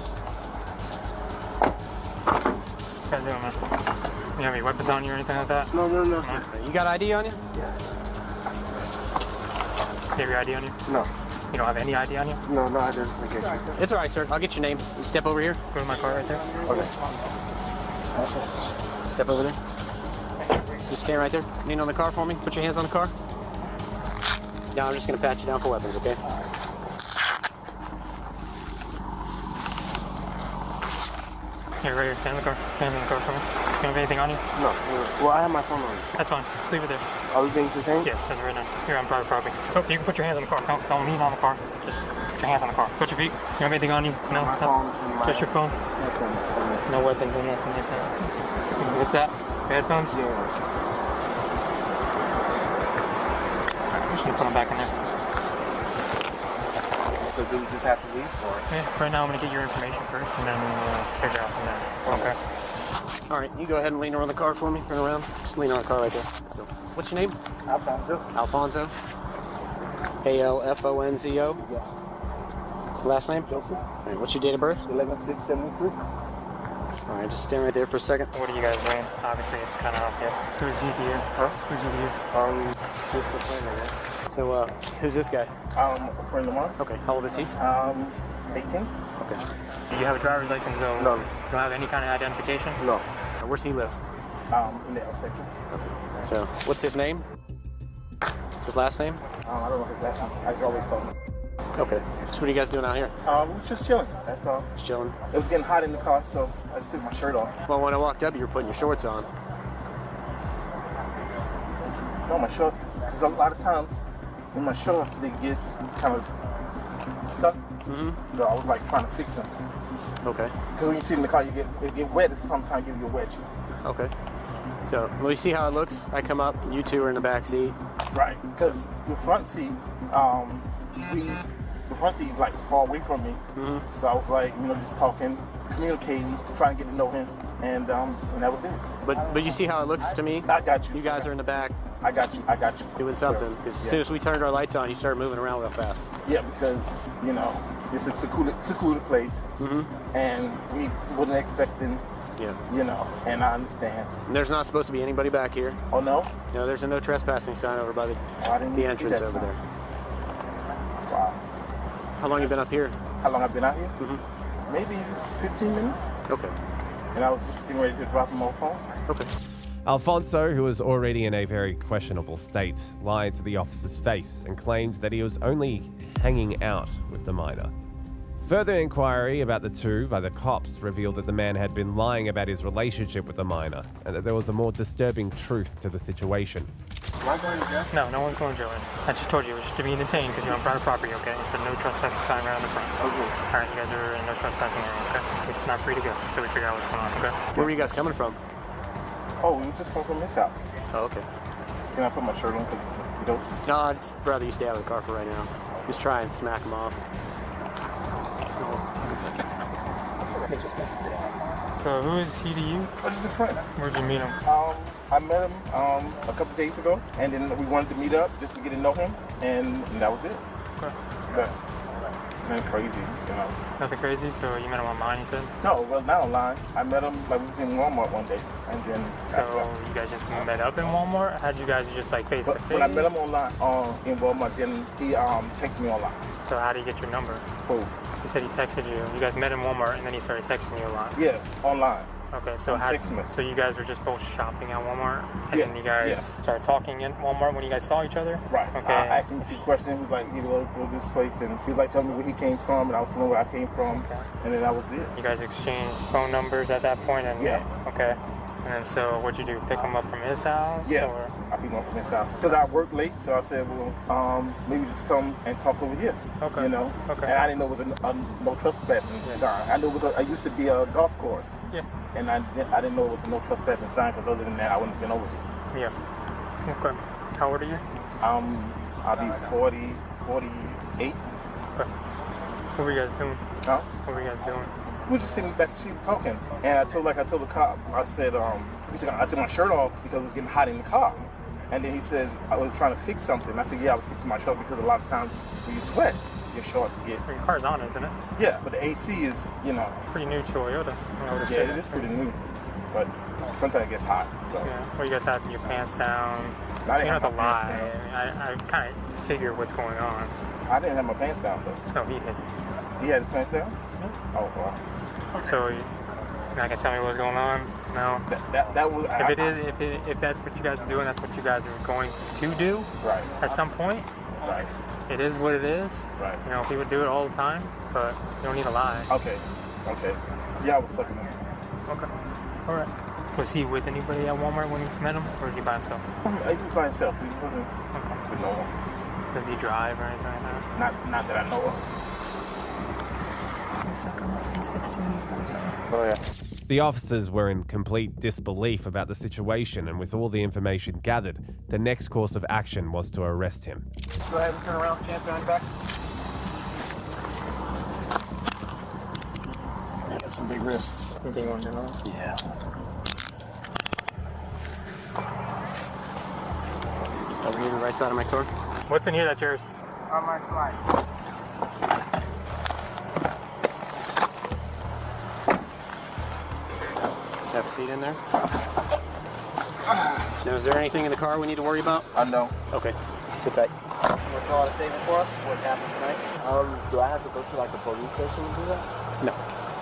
What are you doing, man? You have any weapons on you or anything like that? No, sir. You got ID on you? Yes. You have your ID on you? No. You don't have any ID on you? No, identification. It's all right, sir. I'll get your name. You step over here. Go to my car right there. Okay. Step over there. Just stand right there. Lean on the car for me. Put your hands on the car. Now I'm just going to pat you down for weapons, okay? Here, right here. Stand in the car. Stand in the car for me. You don't have anything on you? No. Well, I have my phone on. That's fine. Just leave it there. Are we being detained? Yes, that's right now. You're on private property. So you can put your hands on the car. Don't lean on the car. Just put your hands on the car. Put your feet. You have anything on you? No? My phone. Just your phone? No weapons or nothing like that. What's that? Your headphones? Yeah. I'm just gonna put them back in there. So do we just have to leave for it? Yeah, right now I'm gonna get your information first and then we'll figure out from there. Okay. All right, you go ahead and lean around the car for me. Turn around. Just lean on the car right there. So, what's your name? Alfonso. Alfonso. Alfonzo. Yeah. Last name? Joseph. All right, what's your date of birth? 11/6/73. All right, just stand right there for a second. What are you guys doing? Obviously, it's kind of obvious. Who's he to you? Huh? Who's he to you? Just a friend, I guess. So, who's this guy? A friend of mine. Okay, how old is he? 18. Okay. Do you have a driver's license though? No. You don't have any kind of identification? No. Where's he live? In the L section. Okay. So, what's his name? What's his last name? I don't know his last name. I just always call him. Okay. So what are you guys doing out here? We're just chilling. That's all. Just chilling. It was getting hot in the car, so I just took my shirt off. Well, when I walked up, you were putting your shorts on. No, my shorts. Because a lot of times, when my shorts, they get kind of stuck. Mm-hmm. So I was like trying to fix them. Okay. Because when you sit in the car, it get wet. It's sometimes give you a wedge. Okay. So, well, you see how it looks? I come up, you two are in the back seat. Right. Because the front seat, the front seat is like far away from me. Mm-hmm. So I was like, just talking, communicating, trying to get to know him, and that was it. But you see how it looks to me? I got you. You guys are in the back. I got you. Doing something. Because as soon as we turned our lights on, you started moving around real fast. Yeah, because, it's a secluded place, and we wasn't expecting, and I understand. And there's not supposed to be anybody back here. Oh, no? No, there's a no trespassing sign over by the entrance over there. Wow. How long you been up here? How long I've been out here? Maybe 15 minutes. Okay. And I was just getting ready to drop him off home. Okay. Alfonso, who was already in a very questionable state, lied to the officer's face and claimed that he was only hanging out with the minor. Further inquiry about the two by the cops revealed that the man had been lying about his relationship with the minor and that there was a more disturbing truth to the situation. Am I going to jail? No, no one's going to jail. I just told you it was just to be detained because you're on private property, okay? It's a no trespassing sign right on the front. Okay. All right, you guys are in no trespassing area, okay? It's not free to go until we figure out what's going on, okay? Where were you guys coming from? Oh, we just come from this house. Oh, okay. Can I put my shirt on because it's mosquitoes? No, I'd just rather you stay out of the car for right now. Just try and smack him off. So who is he to you? Oh, just a friend. Where'd you meet him? I met him a couple days ago, and then we wanted to meet up just to get to know him, and that was it. Okay. But nothing crazy, you know. Nothing crazy? So you met him online, you said? No, well, not online. I met him, like, we was in Walmart one day, and then that's So you guys just met up in Walmart? How'd you guys just like face to face? When I met him online in Walmart, then he texted me online. So how did he get your number? Who? He said he texted you. You guys met in Walmart, and then he started texting you a lot. Yeah, online. Okay, so so you guys were just both shopping at Walmart, and Yeah, then you guys started talking in Walmart when you guys saw each other? Right. Okay. I asked him a few questions. He was like, he loved this place, and he was like telling me where he came from, and I was telling him where I came from, and then that was it. You guys exchanged phone numbers at that point, and okay. And then so what'd you do? Pick him up from his house? Yeah, Or? I picked him up from his house because I worked late, so I said, well, maybe just come and talk over here. Okay. You know. Okay. And I didn't know it was a no trespassing sign. I knew it was I used to be a golf course. Yeah. And I didn't know it was a no trespassing sign because other than that, I wouldn't have been over here. Yeah. Okay. How old are you? I'll be 48. Okay. What were you guys doing? Huh? What were you guys doing? We were just sitting back, she's talking, and I told the cop, I said, I took my shirt off because it was getting hot in the car. And then he said, I was trying to fix something. I said, yeah, I was fixing my shirt because a lot of times when you sweat, your shorts get... Your car's on, isn't it? Yeah, but the AC is, you know... It's pretty new Toyota. Yeah, it is pretty new, but sometimes it gets hot, so... Yeah. Well, you guys had your pants down. I didn't you don't have have to my lie. pants I kind of figure what's going on. I didn't have my pants down, though. No, he did. He had his pants down? Yeah. Oh, wow. So you're not gonna tell me what's going on? No. That was. If that's what you guys are doing, that's what you guys are going to do. Right. At some point. Right. It is what it is. Right. You know, people do it all the time, but you don't need to lie. Okay. Yeah, I was sucking him. Okay. All right. Was he with anybody at Walmart when you met him, or was he by himself? He was by himself. He wasn't with no one. Does he drive or anything like that? Not that I know of. Oh, yeah. The officers were in complete disbelief about the situation, and with all the information gathered, the next course of action was to arrest him. Go ahead and turn around, chance behind back. I got some big wrists. Anything you want to know? Yeah. Over here, the right side of my car. What's in here that's yours? On my slide. Have a seat in there. Now, is there anything in the car we need to worry about? No. Okay. Sit tight. You want to fill out a statement for us? What happened tonight? Do I have to go to like the police station to do that? No.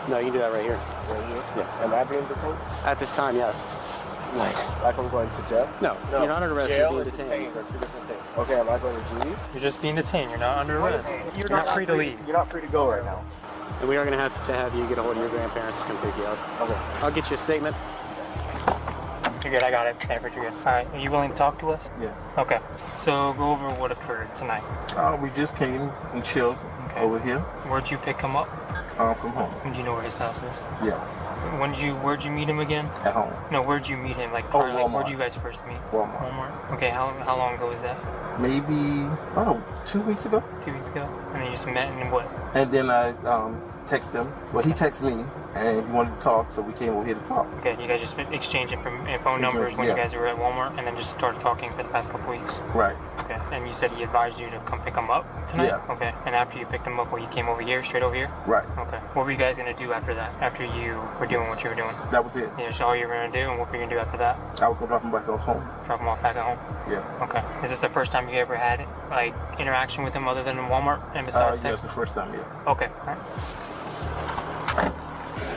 No, you can do that right here. Right here? Yeah. Am I being detained? At this time, yes. Like I'm going to jail? No, you're not under arrest. Jail You're and being detained. are two different things. Okay, am I going to duty? You're just being detained. You're not under arrest. You're not free to leave. You're not free to go right now. And we are going to have you get a hold of your grandparents to come pick you up. Okay. I'll get you a statement. You're good. I got it. Stanford, you're good. All right. Are you willing to talk to us? Yes. Okay. So go over what occurred tonight. We just came and chilled over here. Where'd you pick him up? From home. Do you know where his house is? Yeah. Where'd you meet him again? At home. No, where'd you meet him? Like, Walmart. where'd you guys first meet? Walmart. Okay, how long ago was that? Maybe 2 weeks ago. 2 weeks ago? And then you just met and what? And then I texted him. Well, he texted me, and he wanted to talk, so we came over here to talk. Okay, you guys just been exchanging phone numbers when you guys were at Walmart, and then just started talking for the past couple weeks? Right. Okay, and you said he advised you to come pick him up tonight? Yeah. Okay, and after you picked him up, you came over here, straight over here? Right. Okay. What were you guys going to do after that, after you were doing what you were doing? That was it. Yeah, so all you were going to do, and what were you going to do after that? I was going to drop him back off home. Drop him off back at home? Yeah. Okay. Is this the first time you ever had, like, interaction with him other than in Walmart, and besides Yeah, text? it's the first time, yeah. Okay.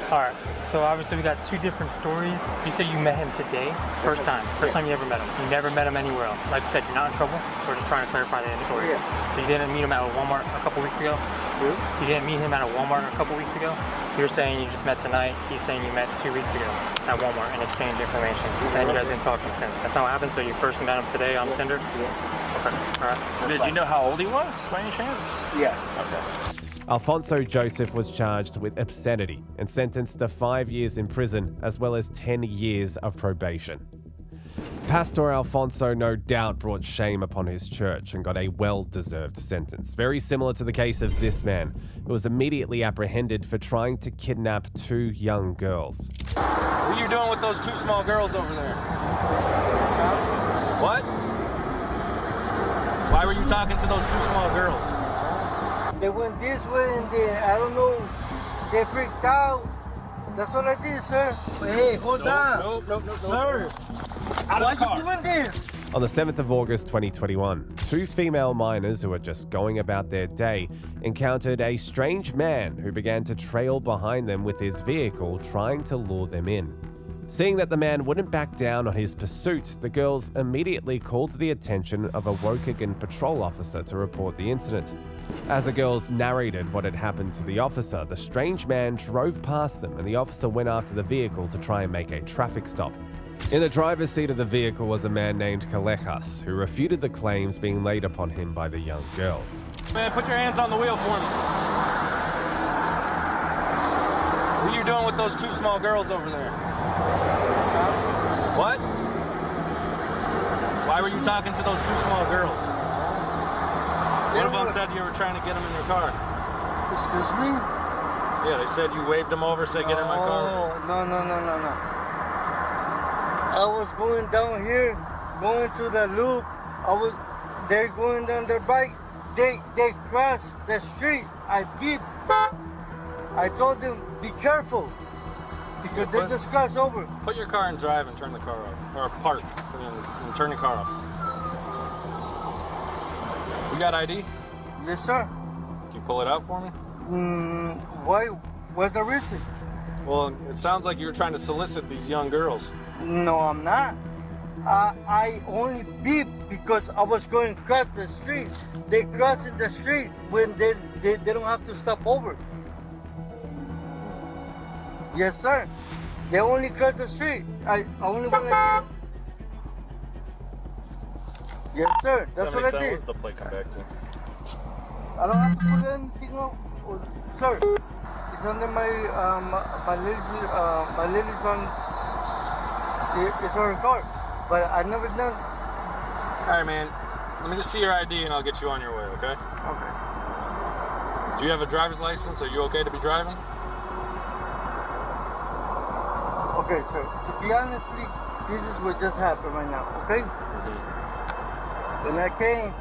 Alright, so obviously we got two different stories. You said you met him today, first time you ever met him. You never met him anywhere else. Like I said, you're not in trouble. We're just trying to clarify the story. Yeah. So you didn't meet him at a Walmart a couple weeks ago? Who? You didn't meet him at a Walmart a couple weeks ago? You're saying you just met tonight. He's saying you met 2 weeks ago at Walmart and exchanged information. And you guys have been talking since. That's not what happened, so you first met him today on Tinder? Yeah. Okay, alright. Did you know how old he was, by any chance? Yeah. Okay. Alfonso Joseph was charged with obscenity and sentenced to 5 years in prison as well as 10 years of probation. Pastor Alfonso no doubt brought shame upon his church and got a well-deserved sentence, very similar to the case of this man, who was immediately apprehended for trying to kidnap 2 young girls. you doing with those two small girls over there? What? Why were you talking to those two small girls? They went this way and then, I don't know, they freaked out. That's what I did, sir. Hey, hold on. No, sir. Out Why of the car. you doing this? On the 7th of August 2021, two female miners who were just going about their day encountered a strange man who began to trail behind them with his vehicle, trying to lure them in. Seeing that the man wouldn't back down on his pursuit, the girls immediately called to the attention of a Waukegan patrol officer to report the incident. As the girls narrated what had happened to the officer, the strange man drove past them and the officer went after the vehicle to try and make a traffic stop. In the driver's seat of the vehicle was a man named Callejas, who refuted the claims being laid upon him by the young girls. Man, put your hands on the wheel for me. What are you doing with those two small girls over there? What? Why were you talking to those two small girls? One of them said you were trying to get them in your car. Excuse me? Yeah, they said you waved them over, said get in my car. No. I was going down here, going to the loop. They're going down their bike. They crossed the street. I beeped. I told them, be careful, because they just crossed over. Put your car in drive and turn the car off, or park and turn the car off. You got ID? Yes, sir. Can you pull it out for me? Why? What's the reason? Well, it sounds like you were trying to solicit these young girls. No, I'm not. I only beeped because I was going across the street. They crossing the street when they don't have to stop over. Yes, sir. They only cross the street. I only went like this. Yes, sir. That's what I did. What's the plate come back to? I don't have to put anything on. Sir, it's under my lady's on. It's on her car, but I never done. All right, man. Let me just see your ID and I'll get you on your way, okay? Okay. Do you have a driver's license? Are you okay to be driving? Okay, so to be honestly, this is what just happened right now, okay? When I came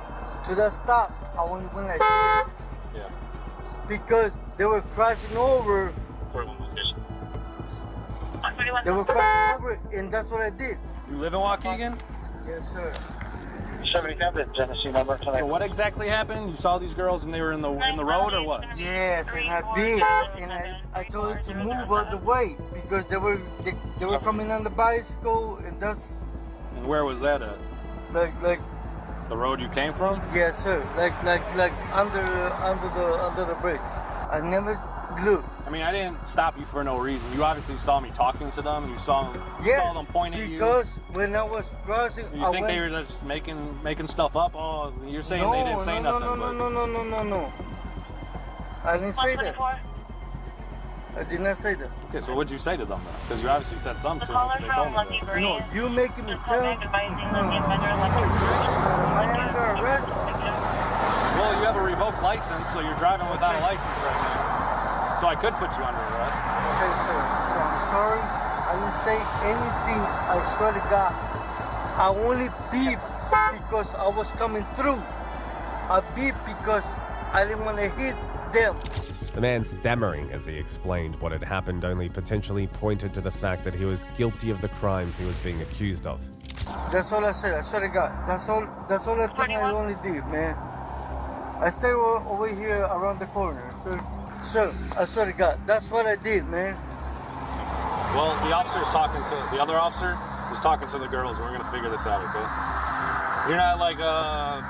to the stop, I only went like this. Yeah. Because they were crossing over. They were crossing over, and that's what I did. You live in Waukegan? Yes, sir. 77 Tennessee number. So what exactly happened? You saw these girls and they were in the road, or what? Yes, and I beat, and I told them to move out the way because they were coming on the bicycle, and that's. And where was that at? Like. The road you came from? Yes, sir. Like under the bridge. I never looked. I mean, I didn't stop you for no reason. You obviously saw me talking to them, and you saw them point at you. Because when I was crossing, you think they were just making stuff up? Oh, you're saying they didn't say nothing. No. I didn't say that. I did not say that. Okay, so what'd you say to them then? Because you obviously said something to them. They told me that. No, you making me tell. My hands are arrested. Well, you have a revoked license, so you're driving without a license right now. So I could put you under arrest. Okay, sir. So I'm sorry. I didn't say anything. I swear to God. I only beeped because I was coming through. I beeped because I didn't want to hit them. The man, stammering as he explained what had happened, only potentially pointed to the fact that he was guilty of the crimes he was being accused of. That's all I said. I swear to God. That's all the thing I only did, man. I stay over here around the corner, sir. Sir, I swear to God, that's what I did, man. Well, the other officer is talking to the girls, and we're gonna figure this out, okay? You're not like a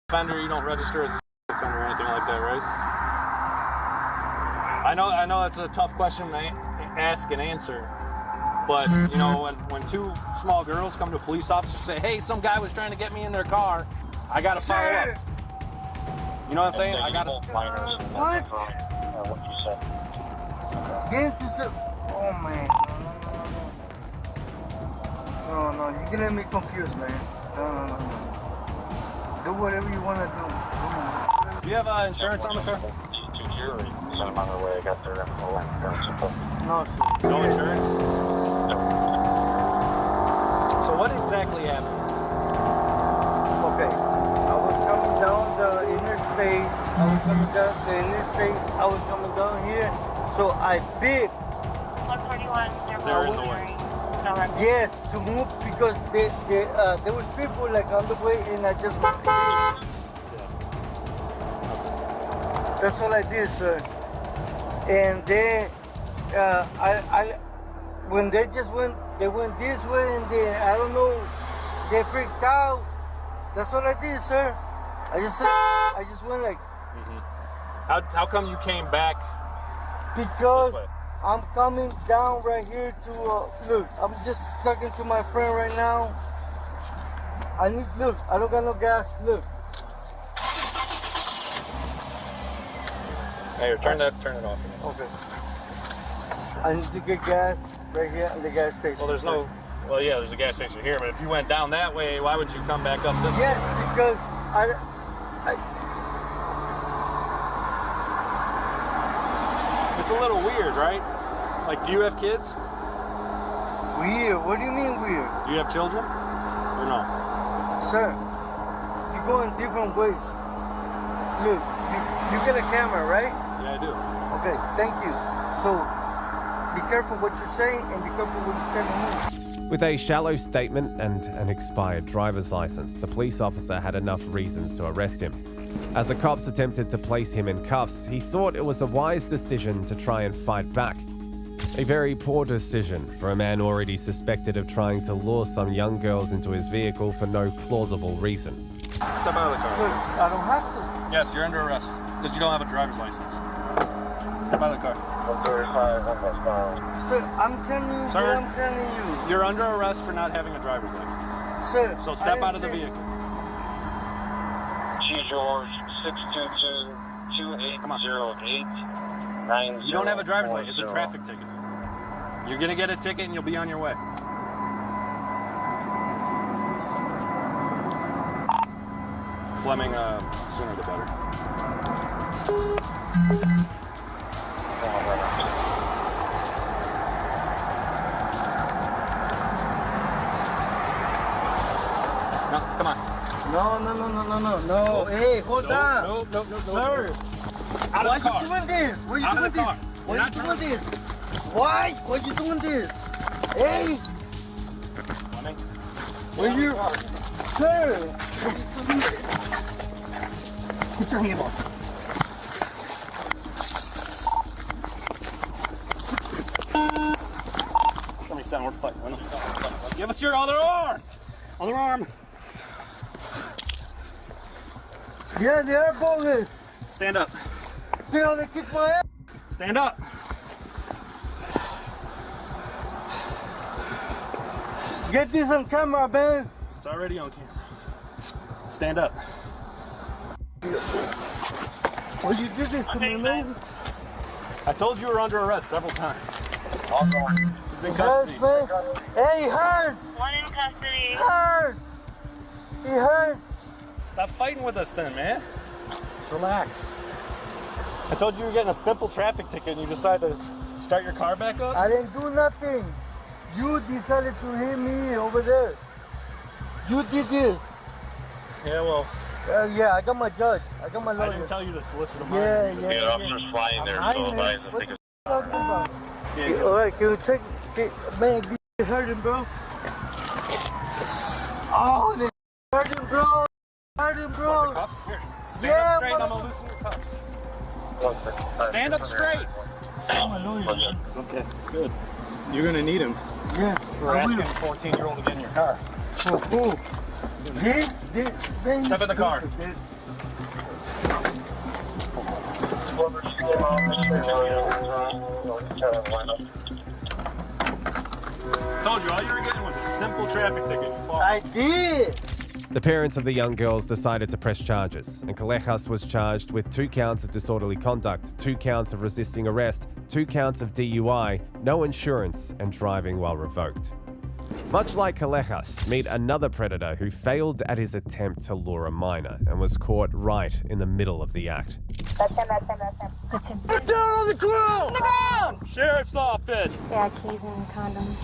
offender. You don't register as a offender or anything like that, right? I know that's a tough question to ask and answer, but you know, when two small girls come to a police officer and say, "Hey, some guy was trying to get me in their car," I gotta follow up. You know what I'm saying? I gotta. What? What you said? Get into the. Oh man, no, you're getting me confused, man. No. Do whatever you wanna do. Do you have insurance on the car? Sent them on their way. I got their info. No, sir. No insurance? exactly happened? Okay, I was coming down the interstate. I was coming down here, so I bid. 141. They're in the way. Yes, to move because there was people like on the way, and I just went. That's all I did, sir. And then when they went this way, and then I don't know, they freaked out. That's all I did, sir. I just went like. How come you came back? Because I'm coming down right here to look. I'm just talking to my friend right now. Look. I don't got no gas. Look. Hey, turn it off again. Okay. I need to get gas right here at the gas station. Well, there's a gas station here, but if you went down that way, why would you come back up this way? Yes, because It's a little weird, right? Like, do you have kids? Weird? What do you mean weird? Do you have children? Or no? Sir, you go in different ways. Look, you get a camera, right? Yeah, I do. Okay, thank you. So, be careful what you're saying and be careful what you're telling me. With a shallow statement and an expired driver's license, the police officer had enough reasons to arrest him. As the cops attempted to place him in cuffs, he thought it was a wise decision to try and fight back. A very poor decision for a man already suspected of trying to lure some young girls into his vehicle for no plausible reason. Step out of the car. Sir, I don't have to. Yes, you're under arrest because you don't have a driver's license. Step out of the car. Sir, I'm telling you what I'm telling you. You're under arrest for not having a driver's license. Sir, so step out of the vehicle. G. George, 622-2808-90. You don't have a driver's license. It's a traffic ticket. You're going to get a ticket and you'll be on your way. Fleming, sooner the better. No, come on. No. Hey, hold on. No. Sir. Out of the car. Why you doing this? Why you doing this? Why you doing this? Why? Why you doing this? Hey. Where you? Sir. Put your hand off. Show me something. We're fighting. Give us your other arm. Other arm. Yeah, the air bogus. Stand up. See how they kick my ass? Stand up. Get this on camera, man. It's already on camera. Stand up. Well, you did this to me, man. I told you were under arrest several times. He's in custody. Hey, he hurts. One in custody. He hurts. Stop fighting with us then, man. Just relax. I told you were getting a simple traffic ticket and you decided to start your car back up? I didn't do nothing. You decided to hit me over there. You did this. Yeah, well. Yeah, I got my judge. I got my lawyer. I didn't tell you to solicit a minor. Yeah. Officers flying there, so advise to take a... All right, can you take... Man, this hurting, bro. Oh, this hurting, bro. Hurting, bro. Cuffs? Here. Stand Yeah, up straight and I'm going to loosen your cuffs. Stand up straight. Okay, good. You're going to need him. Yeah. We're asking a 14-year-old to get in your car. For who? Step in the car. Told you, all you were getting was a simple traffic ticket. I did. The parents of the young girls decided to press charges, and Callejas was charged with 2 counts of disorderly conduct, 2 counts of resisting arrest, 2 counts of DUI, no insurance, and driving while revoked. Much like Callejas, meet another predator who failed at his attempt to lure a minor and was caught right in the middle of the act. That's him. Get down on the ground! Sheriff's office! Yeah, keys and condom.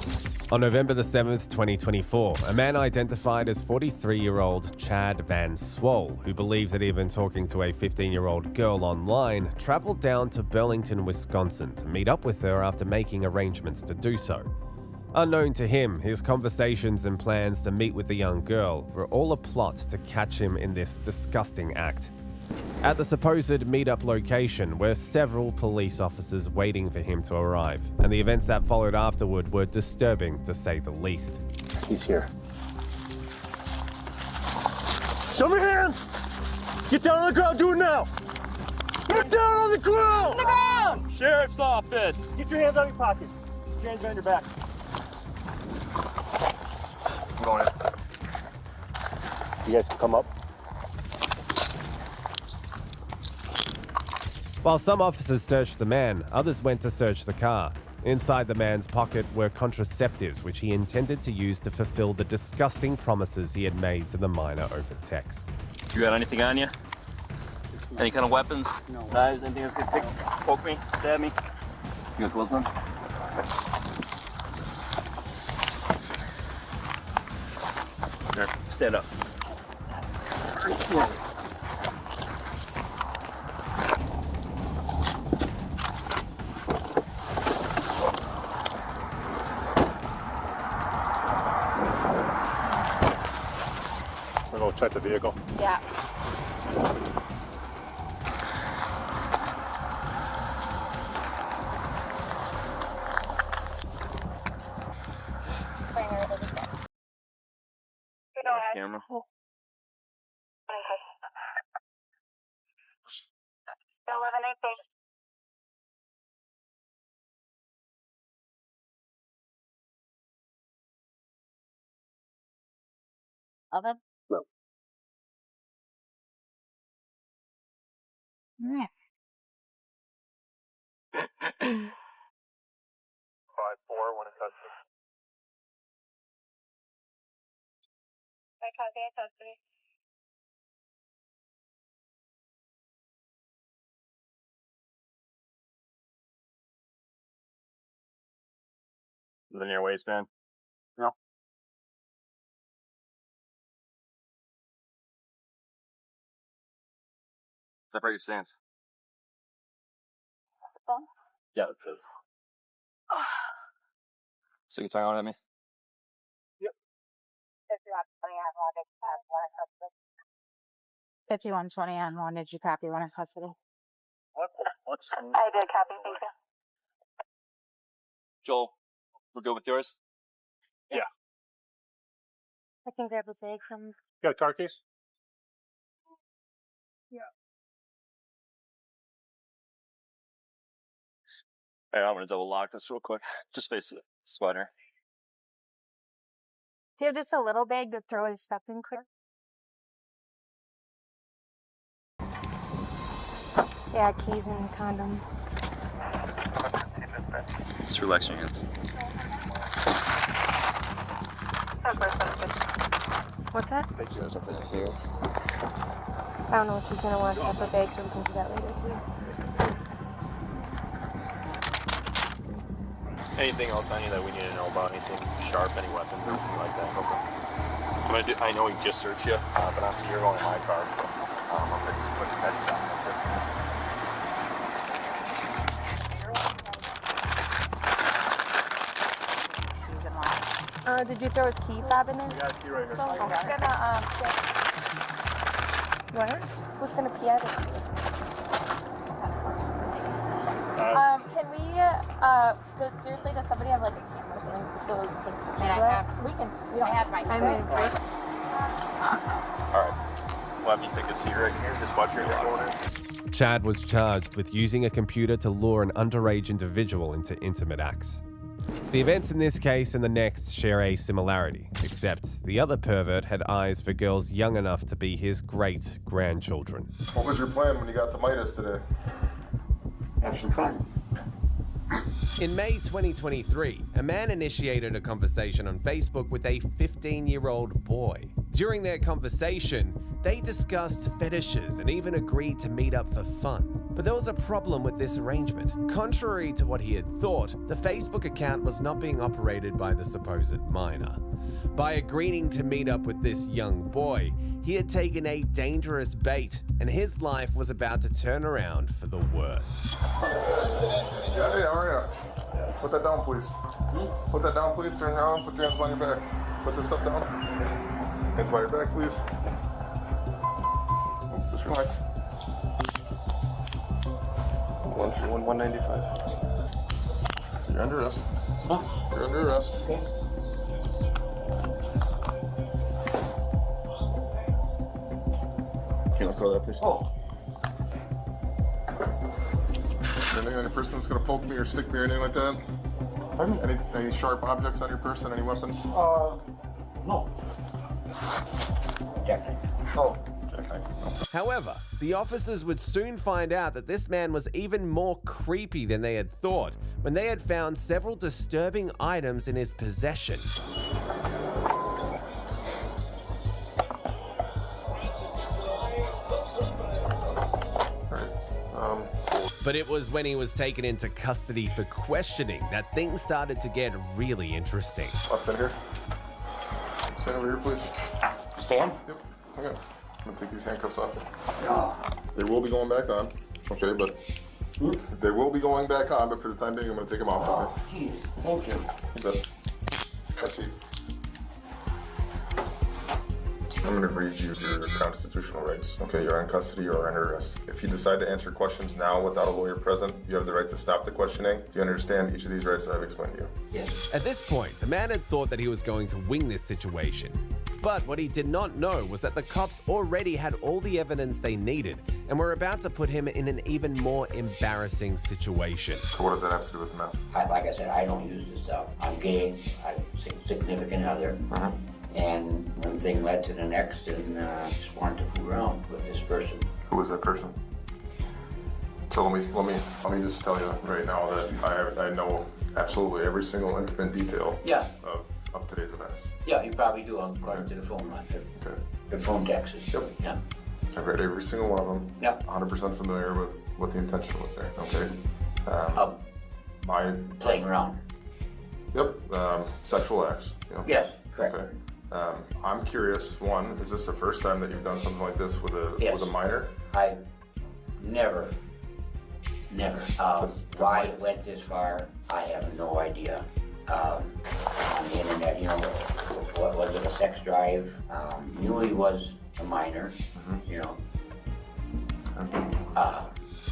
On November the 7th, 2024, a man identified as 43-year-old Chad Van Swole, who believed that he had been talking to a 15-year-old girl online, traveled down to Burlington, Wisconsin to meet up with her after making arrangements to do so. Unknown to him, his conversations and plans to meet with the young girl were all a plot to catch him in this disgusting act. At the supposed meetup location were several police officers waiting for him to arrive, and the events that followed afterward were disturbing to say the least. He's here. Show me hands! Get down on the ground, do it now! Get down on the ground! On the ground! Sheriff's office! Get your hands out of your pocket. Get your hands behind your back. I'm going in. You guys can come up. While some officers searched the man, others went to search the car. Inside the man's pocket were contraceptives, which he intended to use to fulfill the disgusting promises he had made to the minor over text. You got anything on you? Any kind of weapons? No. Knives, anything that's gonna poke me, stab me? You got gloves on? There, stand up. We're gonna check the vehicle. Yeah. Camera. Oven? No. Yeah. 5-4, one in custody. I copy, I custody. Linear waistband? No. Separate your stance. Phone? Yeah, it says. So you tongue out at me? 5120 on one. Did you copy one in custody? What's I did copy, thank you. Joel, we're good with yours? Yeah. I can grab a bag from. Got a car case? Yeah. Hey, I'm gonna double lock this real quick. Just face the sweater. Do you have just a little bag to throw his stuff in quick? Yeah, keys and condom. Just relax your hands. What's that? I think there's something in here. I don't know what she's gonna want, separate bag, so we can do that later too. Anything else on you that we need to know about? Anything sharp, any weapons, anything like that? Okay. I know he just searched you, but after you're going in my car, so I'm gonna just put the petty down there. Did you throw his key fob in there? We got a key right here. So who's gonna what? Who's gonna pee at it? Can we seriously, does somebody have like a camera or something to still take pictures of that? We can. We don't have my camera. Alright. We'll have you take a seat right here. Just watch your locks. Chad was charged with using a computer to lure an underage individual into intimate acts. The events in this case and the next share a similarity, except the other pervert had eyes for girls young enough to be his great-grandchildren. What was your plan when you got to Midas today? Have some fun. In May 2023, a man initiated a conversation on Facebook with a 15-year-old boy. During their conversation, they discussed fetishes and even agreed to meet up for fun. But there was a problem with this arrangement. Contrary to what he had thought, the Facebook account was not being operated by the supposed minor. By agreeing to meet up with this young boy, he had taken a dangerous bait, and his life was about to turn around for the worse. Yeah, hey, how are you? Put that down, please. Put that down, please. Turn around. Put your hands behind your back. Put this stuff down. Hands behind your back, please. Just relax. 195. You're under arrest. Huh? You're under arrest. Okay. Can you let go of that, please? Oh. Anything on your person that's gonna poke me or stick me or anything like that? Pardon? Any sharp objects on your person? Any weapons? No. Jackknife. Oh. However, the officers would soon find out that this man was even more creepy than they had thought when they had found several disturbing items in his possession. But it was when he was taken into custody for questioning that things started to get really interesting. Left in here. Stand over here, please. Stand? Yep. Okay. I'm gonna take these handcuffs off. They will be going back on. Okay, but they will be going back on, but for the time being, I'm gonna take them off. Okay? Jeez, thank you. You bet. That's it. I'm gonna read you your constitutional rights. Okay, you're in custody, you're under arrest. If you decide to answer questions now without a lawyer present, you have the right to stop the questioning. Do you understand each of these rights that I've explained to you? Yes. At this point, the man had thought that he was going to wing this situation. But what he did not know was that the cops already had all the evidence they needed and were about to put him in an even more embarrassing situation. So what does that have to do with meth? Like I said, I don't use this stuff. I'm gay, I'm a significant other. And one thing led to the next, and just wanted to fool around with this person. Who was that person? So let me just tell you right now that I know absolutely every single intimate detail of today's events. Yeah, you probably do according to the phone line. Okay. The phone texts. Yep. Yeah. I've read every single one of them. Yep. 100% familiar with what the intention was there. Okay. Playing around. Yep. Sexual acts. Yep. Yes, correct. Okay. I'm curious. One, is this the first time that you've done something like this with a minor? I never. Why it went this far, I have no idea. On the internet, you know, what was it, a sex drive? Knew he was a minor, you know.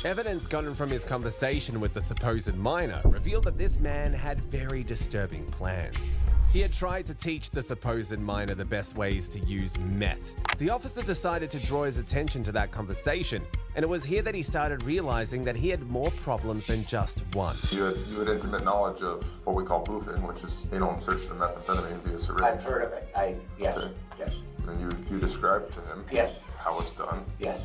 Evidence gotten from his conversation with the supposed minor revealed that this man had very disturbing plans. He had tried to teach the supposed minor the best ways to use meth. The officer decided to draw his attention to that conversation, and it was here that he started realizing that he had more problems than just one. You had intimate knowledge of what we call boofing, which is anal insertion of methamphetamine via syringe. I've heard of it. Yes. Okay. Yes. And you described to him how it's done. Yes.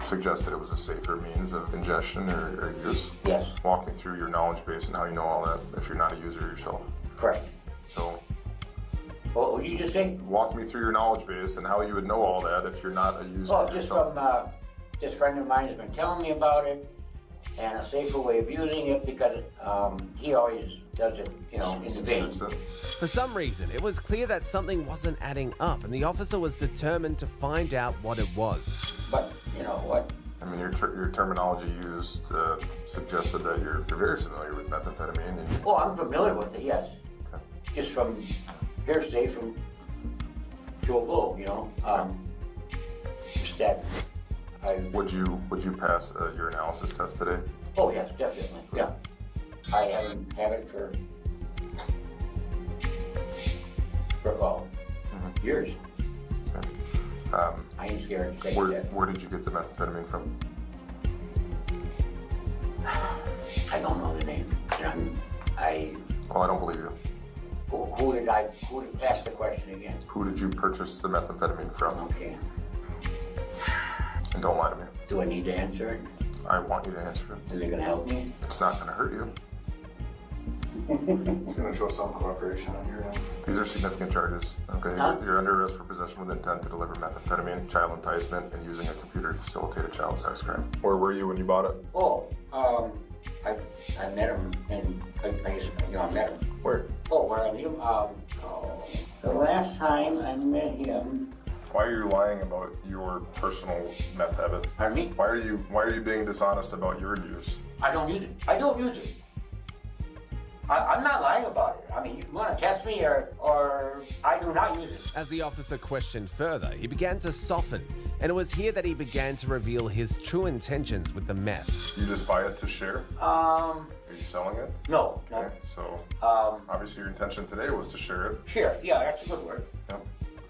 Suggested it was a safer means of ingestion or use. Yes. Walk me through your knowledge base and how you know all that if you're not a user yourself. Correct. So. What did you just say? Walk me through your knowledge base and how you would know all that if you're not a user Well, just yourself. from this friend of mine has been telling me about it and a safer way of using it because he always does it, you know, in the vein. For some reason, it was clear that something wasn't adding up, and the officer was determined to find out what it was. But, you know what? I mean, your terminology used suggested that you're very familiar with methamphetamine. And Oh, I'm familiar with it, yes. Okay. Just from hearsay from Joe Blow, you know. Just that Would you pass your analysis test today? Oh yes, definitely. Yeah. I haven't had it for years. Okay. I ain't scared to say that. Where did you get the methamphetamine from? I don't know the name. Well, I don't believe you. Who did ask the question again? Who did you purchase the methamphetamine from? Okay. And don't lie to me. Do I need to answer it? I want you to answer it. Is it gonna help me? It's not gonna hurt you. It's going to show some cooperation on your end. These are significant charges. Okay, you're under arrest for possession with intent to deliver methamphetamine, child enticement, and using a computer to facilitate a child sex crime. Where were you when you bought it? Oh, I met him, and I guess, I met him. Where? Oh, where I knew him. The last time I met him. Why are you lying about your personal meth habit? Pardon me? Why are you being dishonest about your use? I don't use it. I don't use it. I'm not lying about it. I mean, you want to test me or I do not use it. As the officer questioned further, he began to soften, and it was here that he began to reveal his true intentions with the meth. You just buy it to share? Are you selling it? No. Okay, so obviously your intention today was to share it. Share, yeah, that's a good word. Yeah.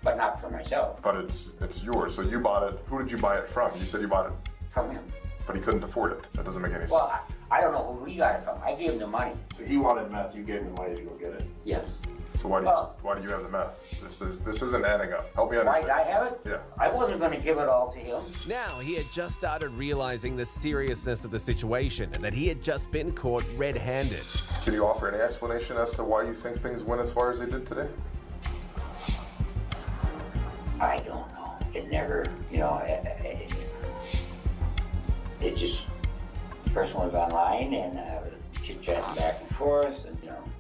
But not for myself. But it's yours, so you bought it. Who did you buy it from? You said you bought it from him. But he couldn't afford it. That doesn't make any sense. Well, I don't know who he got it from. I gave him the money. So he wanted meth, you gave him the money to go get it? Yes. So why do you have the meth? This isn't adding up. Help me understand. Why did I have it? Yeah. I wasn't going to give it all to him. Now, he had just started realizing the seriousness of the situation and that he had just been caught red-handed. Can you offer any explanation as to why you think things went as far as they did today? I don't know. It never, it just, the person was online and chit-chatting back and forth, and,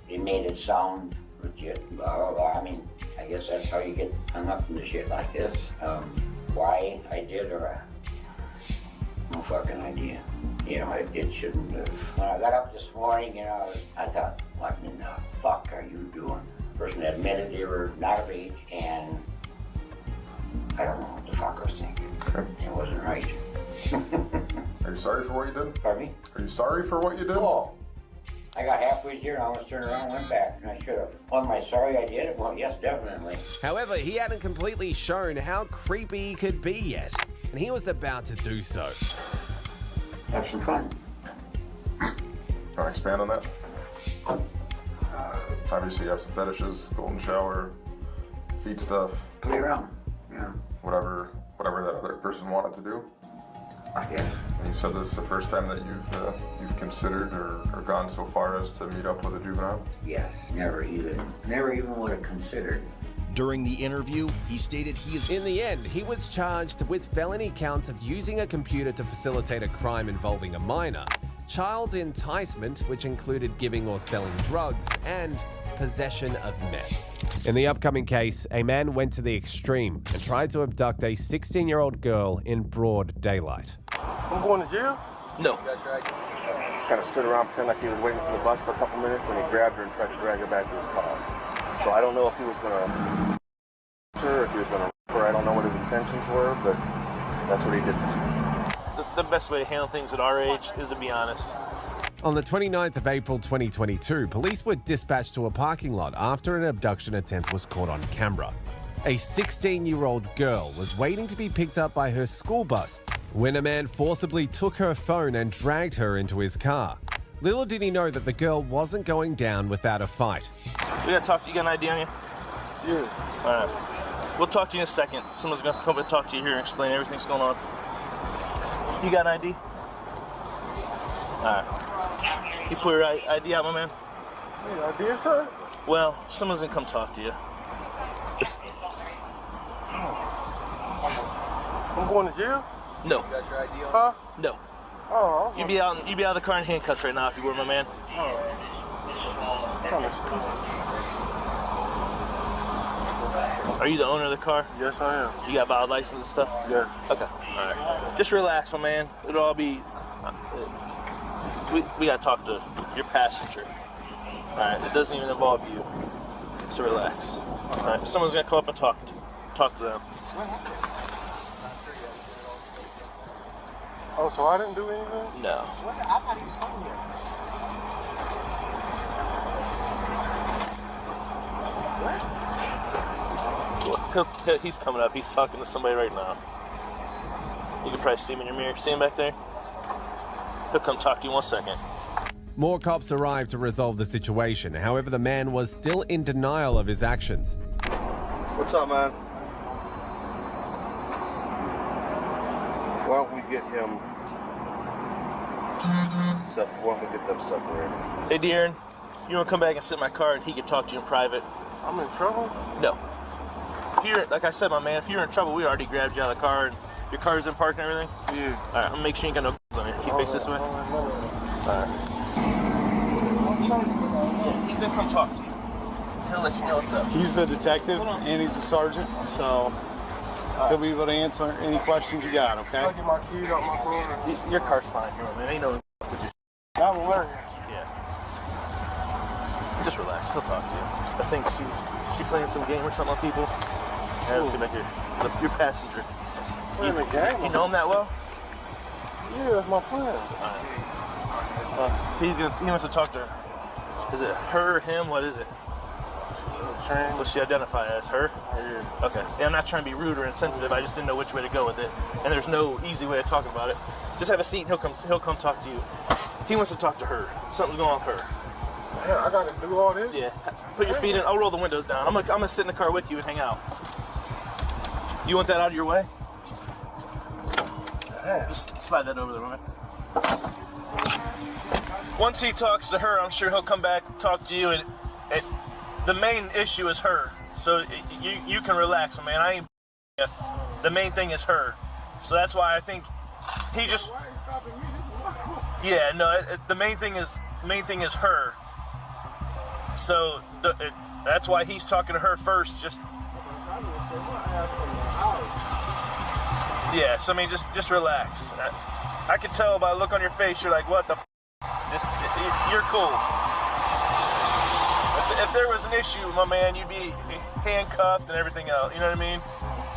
they made it sound legit, blah, blah, blah. I mean, I guess that's how you get hung up in the shit like this. Why I did, or no fucking idea. It shouldn't have. When I got up this morning, I thought, what in the fuck are you doing? The person admitted they were not of age, and I don't know what the fuck I was thinking. Okay. It wasn't right. Are you sorry for what you did? Pardon me? Are you sorry for what you did? Oh, I got halfway here and I almost turned around and went back, and I should have. Well, am I sorry I did it? Well, yes, definitely. However, he hadn't completely shown how creepy he could be yet, and he was about to do so. Have some fun. Want to expand on that? Obviously, you have some fetishes, golden shower, feet stuff. Play around, yeah. Whatever that other person wanted to do. I guess. And you said this is the first time that you've considered or gone so far as to meet up with a juvenile? Yes, never even would have considered. During the interview, he stated he is... In the end, he was charged with felony counts of using a computer to facilitate a crime involving a minor, child enticement, which included giving or selling drugs, and possession of meth. In the upcoming case, a man went to the extreme and tried to abduct a 16-year-old girl in broad daylight. I'm going to jail? No. Kind of stood around, pretending like he was waiting for the bus for a couple minutes, and he grabbed her and tried to drag her back to his car. So I don't know if he was going to her, if he was going to rape her. I don't know what his intentions were, but that's what he did this morning. The best way to handle things at our age is to be honest. On the 29th of April 2022, police were dispatched to a parking lot after an abduction attempt was caught on camera. A 16-year-old girl was waiting to be picked up by her school bus when a man forcibly took her phone and dragged her into his car. Little did he know that the girl wasn't going down without a fight. We gotta talk to you. You got an ID on you? Yeah. Alright. We'll talk to you in a second. Someone's gonna come and talk to you here and explain everything's going on. You got an ID? Alright. You put your ID out, my man? Yeah, ID, sir? Well, someone's gonna come talk to you. I'm going to jail? No. You got your ID on? Huh? No. Oh, You'd be out of the car in handcuffs right now if you were, my man. Are you the owner of the car? Yes, I am. You got valid license and stuff? Yes. Okay. All right. Just relax, my man. It'll all be. We gotta talk to your passenger. All right. It doesn't even involve you. So relax. All right. Someone's gonna come up and talk to them. Oh, so I didn't do anything? No. I'm not even coming here. He's coming up. He's talking to somebody right now. You can probably see him in your mirror. See him back there? He'll come talk to you in 1 second. More cops arrived to resolve the situation. However, the man was still in denial of his actions. What's up, man? Why don't we get him... Why don't we get them separated? Hey, De'Aaron, You want to come back and sit in my car and he can talk to you in private? I'm in trouble? No. If you're, like I said, my man, if you're in trouble, we already grabbed you out of the car and your car's in park and everything? Yeah. All right, I'm gonna make sure you ain't got no on it. Can you face this way? All right. He's gonna come talk to you. He'll let you know what's up. He's the detective and he's the sergeant, so he'll be able to answer any questions you got, okay? I'll get my keys out my car. Your car's fine, here, man. Ain't no with you. I'm learning. Yeah. Just relax. He'll talk to you. I think she playing some game or something with people. I don't see back here. Your passenger. Playing a game? You know him that well? Yeah, that's my friend. He wants to talk to her. Is it her, him? What is it? What's she identify as? Her? Yeah. Okay. Yeah, I'm not trying to be rude or insensitive. I just didn't know which way to go with it, and there's no easy way of talking about it. Just have a seat. And he'll come talk to you. He wants to talk to her. Something's going on with her. Man, I gotta do all this? Yeah. Put your feet in. I'll roll the windows down. I'm gonna sit in the car with you and hang out. You want that out of your way? Yeah. Just slide that over there, man. Once he talks to her, I'm sure he'll come back and talk to you. And the main issue is her. So you can relax, man. I ain't. The main thing is her. So that's why I think he just. Yeah, no. The main thing is her. So that's why he's talking to her first. Just. Yeah. So I mean, just relax. I can tell by the look on your face. You're like, what the. You're cool. If there was an issue, my man, you'd be handcuffed and everything else. You know what I mean?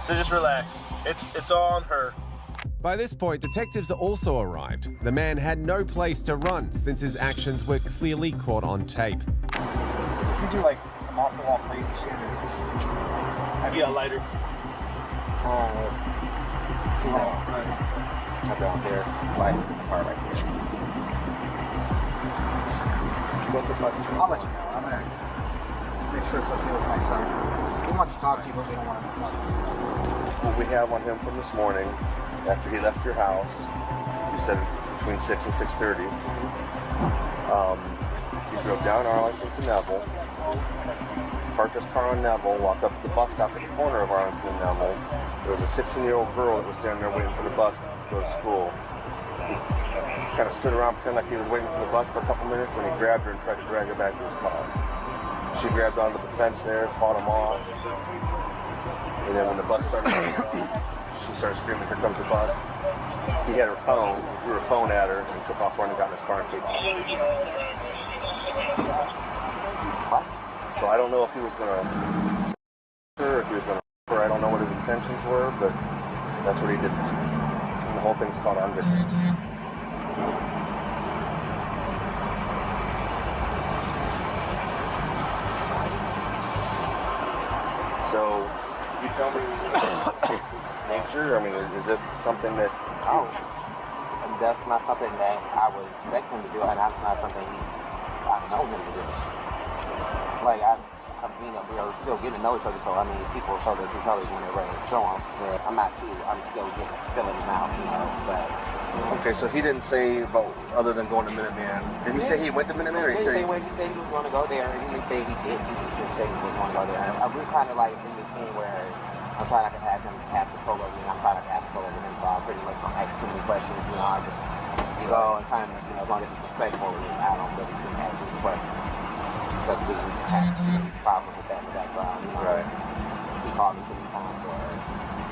So just relax. It's all on her. By this point, detectives also arrived. The man had no place to run since his actions were clearly caught on tape. Does he do like some off-the-wall crazy shit or is this... Yeah, lighter. See that? Right down there. Light in the car right there. What the fuck? I'll let you know. I'm gonna make sure it's okay with my son. He wants to talk to you, but we don't want to talk to you. What we have on him from this morning, after he left your house, you said between 6 and 6:30. He drove down Arlington to Neville, parked his car on Neville, walked up to the bus stop at the corner of Arlington and Neville. There was a 16-year-old girl that was standing there waiting for the bus to go to school. He kind of stood around pretending like he was waiting for the bus for a couple minutes, and he grabbed her and tried to drag her back to his car. She grabbed onto the fence there, fought him off, and then when the bus started going up, she started screaming, "Here comes the bus." He had her phone, he threw her phone at her, and took off running, got in his car and kicked off. What? So I don't know if he was going to her, if he was going to her. I don't know what his intentions were, but that's what he did. And the whole thing's caught on video. So, you tell me nature? I mean, is it something that... Oh, that's not something that I would expect him to do, and that's not something I know him to do. Like, I mean, we're still getting to know each other, so I mean, people show their true colors when they're ready to show them. I'm still filling them out, you know, but... Okay, so he didn't say about other than going to Minuteman. Did he say he went to Minuteman, or he said he was going to go there, and he didn't say he did. He just said he was going to go there. And we're kind of like in this thing where I'm trying not to have him have control over me, and I'm trying not to have control over him, so I pretty much don't ask too many questions. You know, I just go and kind of, you know, as long as it's respectful, I don't really ask any questions. Because we had a problem with that in the background, you know. Right. He called me too many times or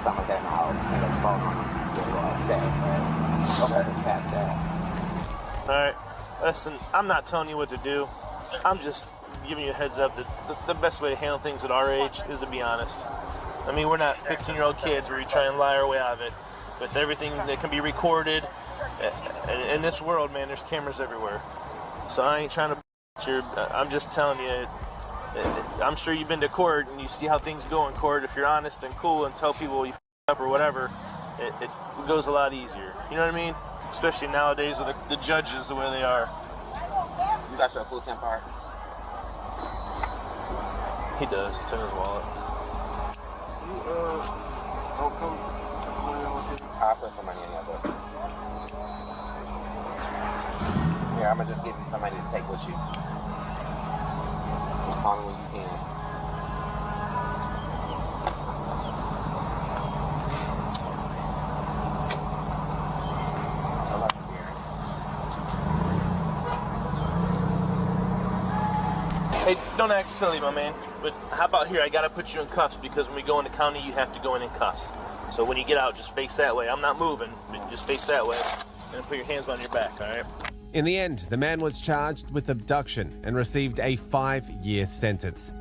something like that, and I'll hang up the phone on him. Upset, but past that. Alright, listen, I'm not telling you what to do. I'm just giving you a heads up that the best way to handle things at our age is to be honest. I mean, we're not 15-year-old kids where you try and lie our way out of it. With everything that can be recorded, in this world, man, there's cameras everywhere. So I ain't trying to I'm just telling you, I'm sure you've been to court and you see how things go in court. If you're honest and cool and tell people you up or whatever, it goes a lot easier. You know what I mean? Especially nowadays with the judges the way they are. You got your full SIM card? He does. It's in his wallet. I'll put some money in your book. Here, I'm gonna just give you some money to take with you. Call me when you can. Hey, don't act silly, my man. But how about here? I gotta put you in cuffs because when we go into county, you have to go in cuffs. So when you get out, just face that way. I'm not moving, but just face that way. And put your hands on your back, all right? In the end, the man was charged with abduction and received a 5-year sentence.